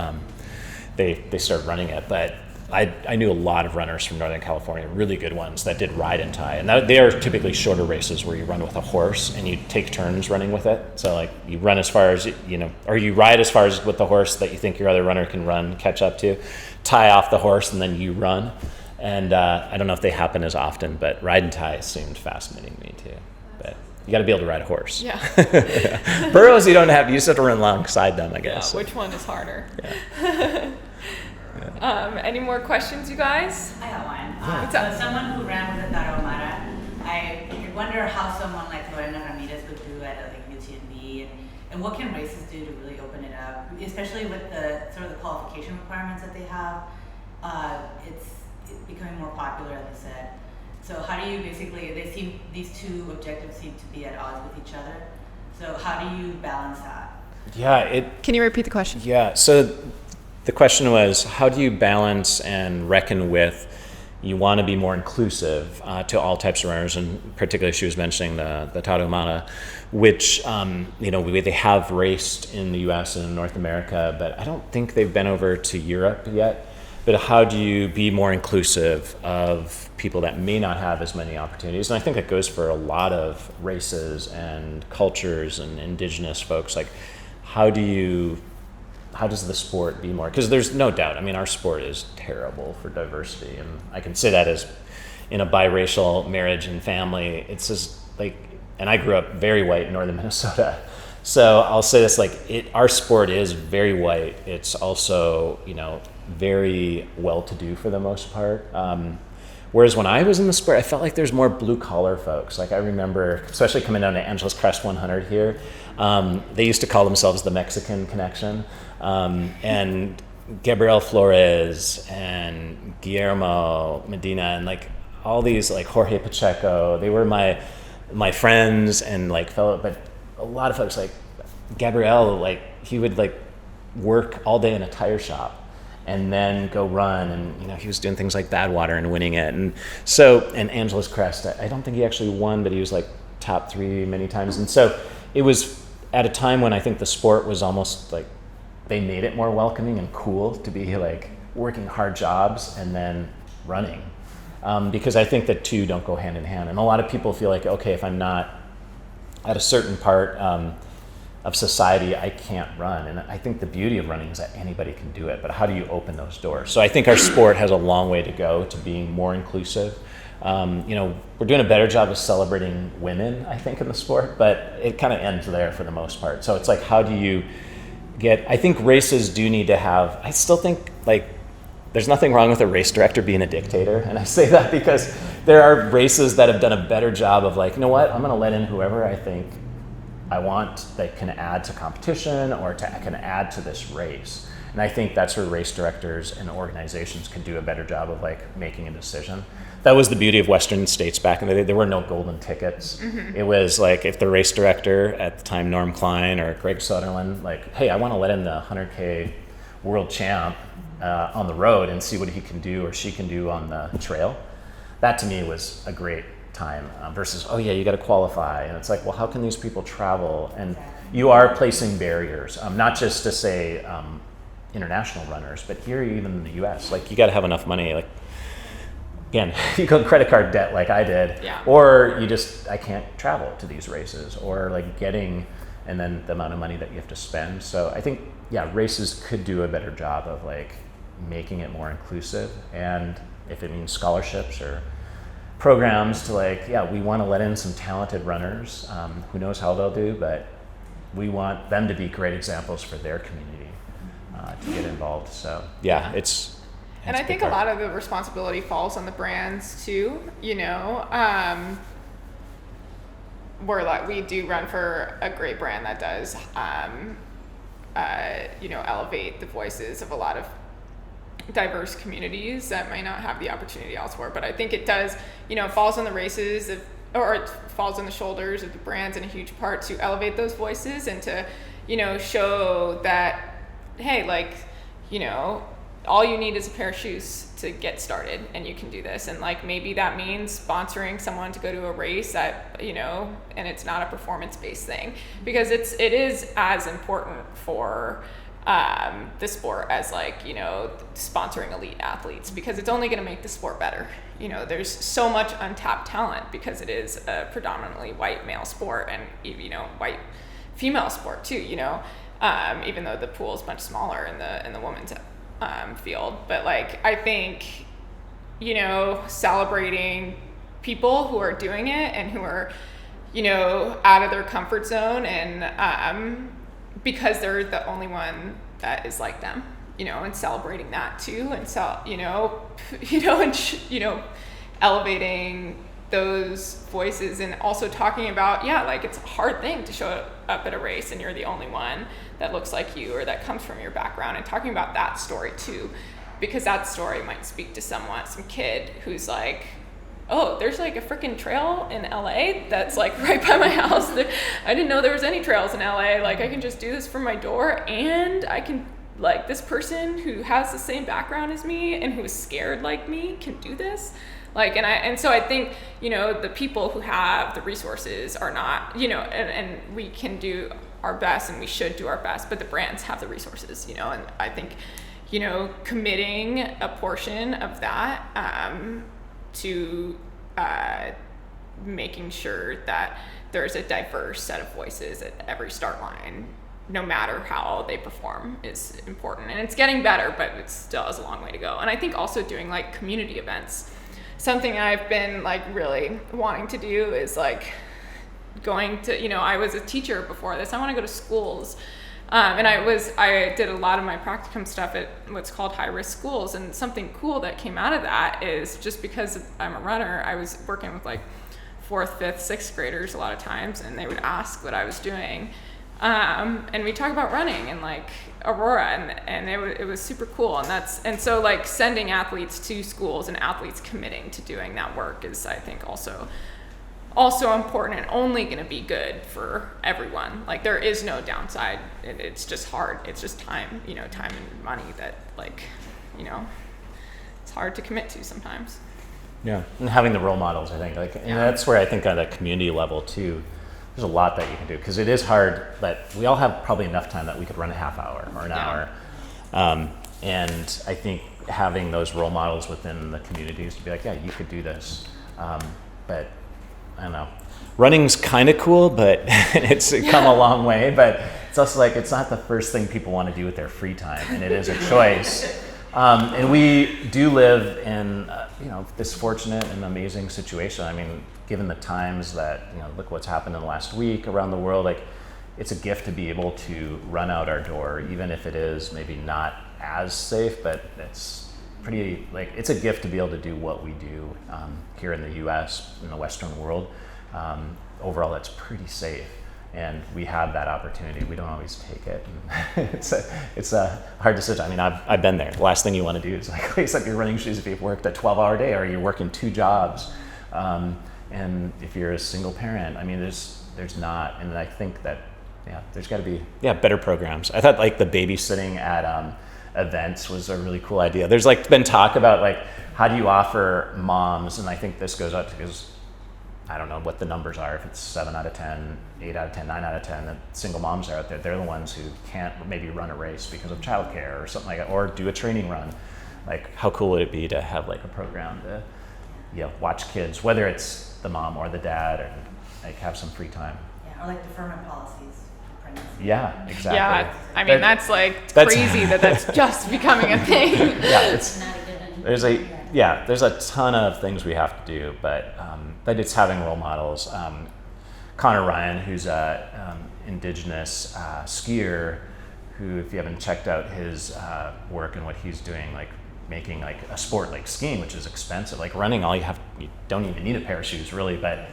they started running it. But I knew a lot of runners from Northern California, really good ones, that did ride and tie. And they are typically shorter races where you run with a horse and you take turns running with it. So like you run as far as, or you ride as far as with the horse that you think your other runner can catch up to, tie off the horse, and then you run. And I don't know if they happen as often, but ride and tie seemed fascinating to me too. But you got to be able to ride a horse. Yeah. Burros you don't have, you just have to run alongside them, I guess. Yeah, which one is harder? Yeah. Any more questions, you guys? I got one. What's up? So someone who ran with the Tarahumara, I wonder how someone like Lorena Ramirez would do at like UTMB, and what can races do to really open it up, especially with the sort of the qualification requirements that they have. It's becoming more popular, as I said. So how do you these 2 objectives seem to be at odds with each other. So how do you balance that? Yeah, Can you repeat the question? Yeah, so the question was, how do you balance and reckon with, you want to be more inclusive to all types of runners, and particularly she was mentioning the Tarahumara, which they have raced in the U.S. and North America, but I don't think they've been over to Europe yet. But how do you be more inclusive of people that may not have as many opportunities? And I think that goes for a lot of races and cultures and indigenous folks. Like, how does the sport be more? Because there's no doubt, I mean, our sport is terrible for diversity. And I can say that as in a biracial marriage and family. It's just like, and I grew up very white in northern Minnesota. So I'll say this, like, our sport is very white. It's also, very well-to-do for the most part. Whereas when I was in the sport, I felt like there's more blue-collar folks. Like, I remember, especially coming down to Angeles Crest 100 here, they used to call themselves the Mexican Connection. And Gabriel Flores and Guillermo Medina and, like, all these, like, Jorge Pacheco, they were my friends and, like, fellow, but a lot of folks, like Gabriel, like, he would, like, work all day in a tire shop and then go run, and he was doing things like Badwater and winning it. And so, and Angeles Crest, I don't think he actually won, but he was like top 3 many times. And so it was at a time when I think the sport was almost like they made it more welcoming and cool to be like working hard jobs and then running, because I think the two don't go hand in hand. And a lot of people feel like, okay, if I'm not at a certain part of society, I can't run. And I think the beauty of running is that anybody can do it, but how do you open those doors? So I think our sport has a long way to go to being more inclusive. We're doing a better job of celebrating women, I think, in the sport, but it kind of ends there for the most part. So it's like, how do you I think races do need to have, I still think, like, there's nothing wrong with a race director being a dictator. And I say that because there are races that have done a better job of, like, you know what, I'm going to let in whoever I think I want that can add to competition or can add to this race. And I think that's where race directors and organizations can do a better job of, like, making a decision. That was the beauty of Western states back in the day. There were no golden tickets. Mm-hmm. It was like, if the race director at the time, Norm Klein or Greg Soderlund, like, hey, I want to let in the 100K world champ on the road and see what he can do or she can do on the trail. That to me was a great time versus, oh yeah, you got to qualify. And it's like, well, how can these people travel? And you are placing barriers, not just to say international runners, but here even in the US, like, you got to have enough money. Like, again, you go credit card debt like I did, or I can't travel to these races, or like and then the amount of money that you have to spend. So I think, races could do a better job of, like, making it more inclusive. And if it means scholarships or programs to, like, we want to let in some talented runners, who knows how they'll do, but we want them to be great examples for their community to get involved. So and I think a lot of the responsibility falls on the brands too, where, like, we do run for a great brand that does elevate the voices of a lot of diverse communities that might not have the opportunity elsewhere. But I think it does, it falls on the races or it falls on the shoulders of the brands in a huge part to elevate those voices and to, show that, hey, like, all you need is a pair of shoes to get started and you can do this. And, like, maybe that means sponsoring someone to go to a race that, and it's not a performance-based thing, because it is as important for the sport as, like, sponsoring elite athletes, because it's only going to make the sport better. There's so much untapped talent because it is a predominantly white male sport and, white female sport too, even though the pool is much smaller in the women's field. But, like, I think, celebrating people who are doing it and who are, out of their comfort zone and because they're the only one that is like them, and celebrating that too, and elevating those voices, and also talking about, like, it's a hard thing to show up at a race and you're the only one that looks like you or that comes from your background, and talking about that story too, because that story might speak to some kid who's like, oh, there's, like, a freaking trail in LA that's, like, right by my house. I didn't know there was any trails in LA. Like, I can just do this from my door, and I can, like, this person who has the same background as me and who is scared like me can do this. Like, and so I think, the people who have the resources are not, and we can do our best and we should do our best, but the brands have the resources, and I think, committing a portion of that to making sure that there's a diverse set of voices at every start line, no matter how they perform, is important. And it's getting better, but it still has a long way to go. And I think also doing, like, community events. Something I've been, like, really wanting to do is, like, going to, you know, I was a teacher before this. I want to go to schools. And I did a lot of my practicum stuff at what's called high-risk schools. And something cool that came out of that is just because I'm a runner, I was working with like 4th, 5th, 6th graders a lot of times, and they would ask what I was doing. And we talk about running and like Aurora, and it was super cool. And so like sending athletes to schools and athletes committing to doing that work is, I think, also important and only going to be good for everyone. Like there is no downside. It's just hard. It's just time, you know, time and money that, like, you know, it's hard to commit to sometimes. Yeah, and having the role models, I think, like, and that's where I think on the community level too, there's a lot that you can do, because it is hard, but we all have probably enough time that we could run a half hour or an hour. And I think having those role models within the communities to be like, yeah, you could do this. But I don't know. Running's kind of cool, but it's come a long way. But it's also like, it's not the first thing people want to do with their free time, and it is a choice. And we do live in, you know, this fortunate and amazing situation. I mean, given the times that, you know, look what's happened in the last week around the world, like it's a gift to be able to run out our door, even if it is maybe not as safe, but it's pretty, like, it's a gift to be able to do what we do here in the US, in the Western world. Overall, it's pretty safe. And we have that opportunity. We don't always take it. And it's a hard decision. I mean, I've been there. The last thing you want to do is like lace up your running shoes if you've worked a 12-hour day or you're working 2 jobs. And if you're a single parent, I mean, there's not. And I think that, yeah, there's got to be better programs. I thought like the babysitting at events was a really cool idea. There's like been talk about like how do you offer moms, and I think this goes up because I don't know what the numbers are, if it's 7 out of 10, 8 out of 10, 9 out of 10, the single moms are out there. They're the ones who can't maybe run a race because of childcare or something like that, or do a training run. Like, how cool would it be to have like a program to, watch kids, whether it's the mom or the dad, or like have some free time. Yeah, or like deferment policies for pregnancy. Yeah, exactly. Yeah, I mean, that's crazy that's just becoming a thing. Yeah, It's not a good one. there's a ton of things we have to do, but it's having role models. Connor Ryan, who's a indigenous skier, who, if you haven't checked out his work and what he's doing, like making like a sport like skiing, which is expensive, like running, you don't even need a pair of shoes really, but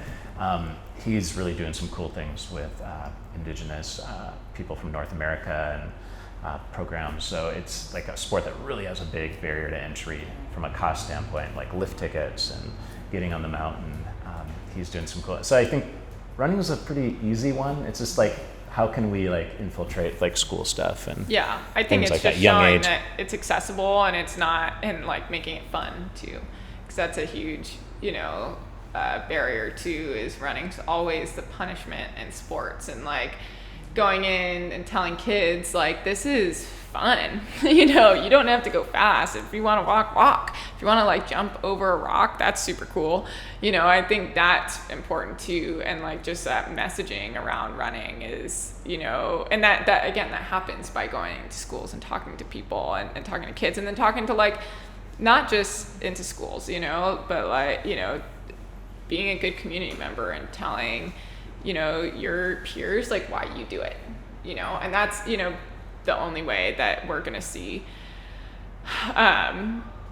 he's really doing some cool things with indigenous people from North America and programs. So it's like a sport that really has a big barrier to entry from a cost standpoint, like lift tickets and getting on the mountain. He's doing some cool. So I think running is a pretty easy one. It's just like, how can we like infiltrate like school stuff and I think it's like just that young showing age. that it's accessible and it's not, and like making it fun too, because that's a huge, barrier too, is running's always the punishment in sports, and like going in and telling kids like, this is fun. You don't have to go fast. If you want to walk. If you want to like jump over a rock, that's super cool. I think that's important too. And like just that messaging around running is, and that again, that happens by going to schools and talking to people and talking to kids, and then talking to like, not just into schools, but like, being a good community member and telling, your peers like why you do it, and that's, the only way that we're going to see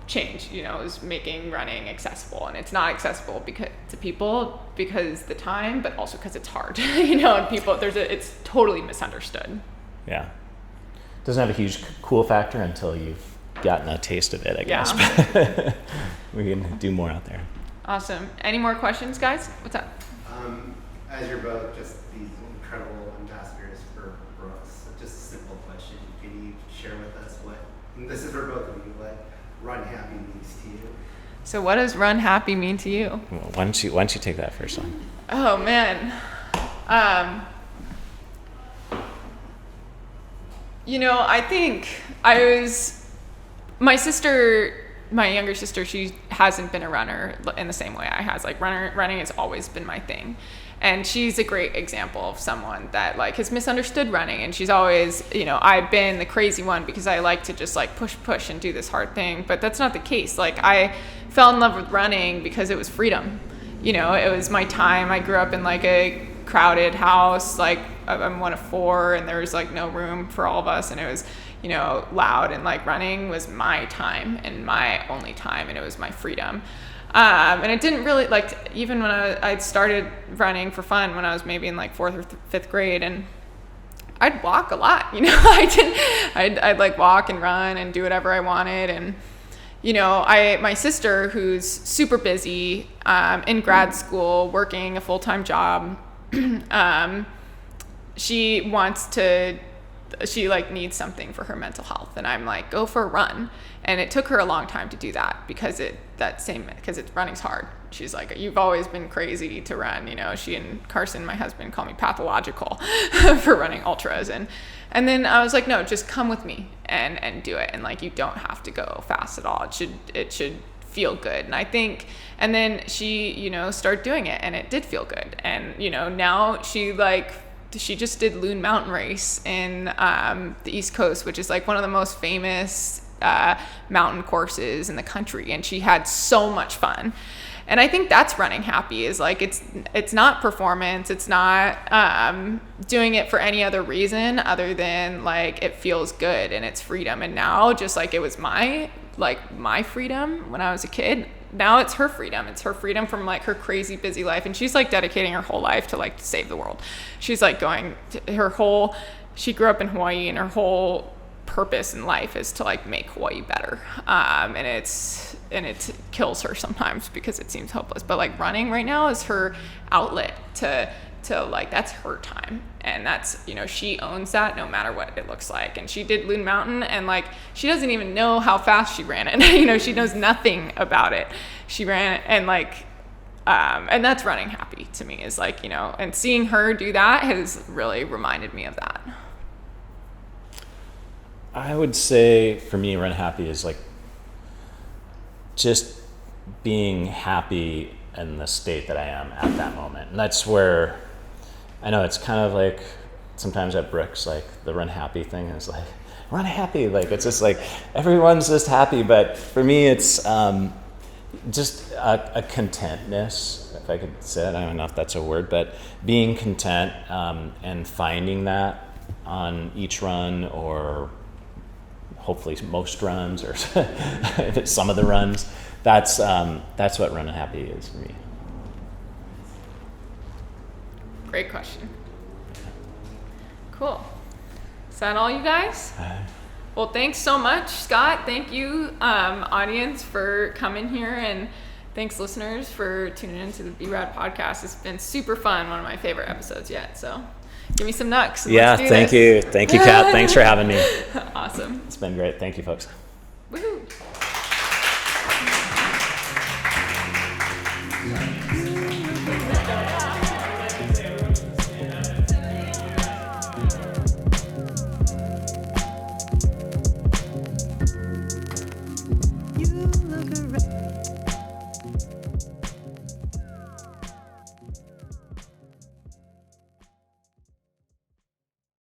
change, is making running accessible. And it's not accessible to people because the time, but also because it's hard, and people, it's totally misunderstood. Yeah. Doesn't have a huge cool factor until you've gotten a taste of it, I guess. Yeah. We can do more out there. Awesome. Any more questions, guys? What's up? As you're both just these incredible ambassadors for Brooks, just a simple question. Can you share with us and this is for both of you, what Run Happy means to you? So what does Run Happy mean to you? Well, why don't you take that first one? Oh man. I think my younger sister, she hasn't been a runner in the same way I has. Like running has always been my thing. And she's a great example of someone that like has misunderstood running. And she's always, I've been the crazy one because I like to just like push and do this hard thing. But that's not the case. Like I fell in love with running because it was freedom. It was my time. I grew up in like a crowded house. Like I'm one of 4 and there was like no room for all of us, and it was, you know, loud, and like running was my time and my only time, and it was my freedom. And it didn't really, like, even when I started running for fun when I was maybe in like 4th or 5th grade, and I'd walk a lot, you know. I'd like walk and run and do whatever I wanted. And, you know, my sister, who's super busy, in grad school, working a full-time job, she like needs something for her mental health. And I'm like, go for a run. And it took her a long time to do that because running's hard. She's like, you've always been crazy to run. You know, she and Carson, my husband, call me pathological for running ultras. And then I was like, no, just come with me and do it. And like, you don't have to go fast at all. It should feel good. And then she, you know, started doing it, and it did feel good. And, you know, now she just did Loon Mountain Race in the East Coast, which is like one of the most famous mountain courses in the country, and she had so much fun. And I think that's running happy, is like it's not performance, it's not doing it for any other reason other than like it feels good and it's freedom. And now, just like it was my freedom when I was a kid, now it's her freedom. It's her freedom from like her crazy busy life, and she's like dedicating her whole life to like save the world. She's like she grew up in Hawaii, and her whole purpose in life is to like make Hawaii better. And it kills her sometimes because it seems hopeless. But like running right now is her outlet to like, that's her time. And that's, you know, she owns that no matter what it looks like. And she did Loon Mountain, and like, she doesn't even know how fast she ran it. You know, she knows nothing about it. She ran it, and like, and that's running happy to me, is like, you know, and seeing her do that has really reminded me of that. I would say for me, run happy is like just being happy in the state that I am at that moment. And that's where I know it's kind of like sometimes at Brooks, like the run happy thing is like, run happy. Like, it's just like, everyone's just happy. But for me, it's just a contentness, if I could say it. I don't know if that's a word, but being content and finding that on each run, or hopefully most runs, or if it's some of the runs. That's what running happy is for me. Great question. Cool. Is that all, you guys? Well, thanks so much, Scott. Thank you, audience, for coming here, and thanks, listeners, for tuning into the BeRAD podcast. It's been super fun. One of my favorite episodes yet. So give me some nucks. Yeah, thank you. Thank you, Kat. Thanks for having me. Awesome. It's been great. Thank you, folks.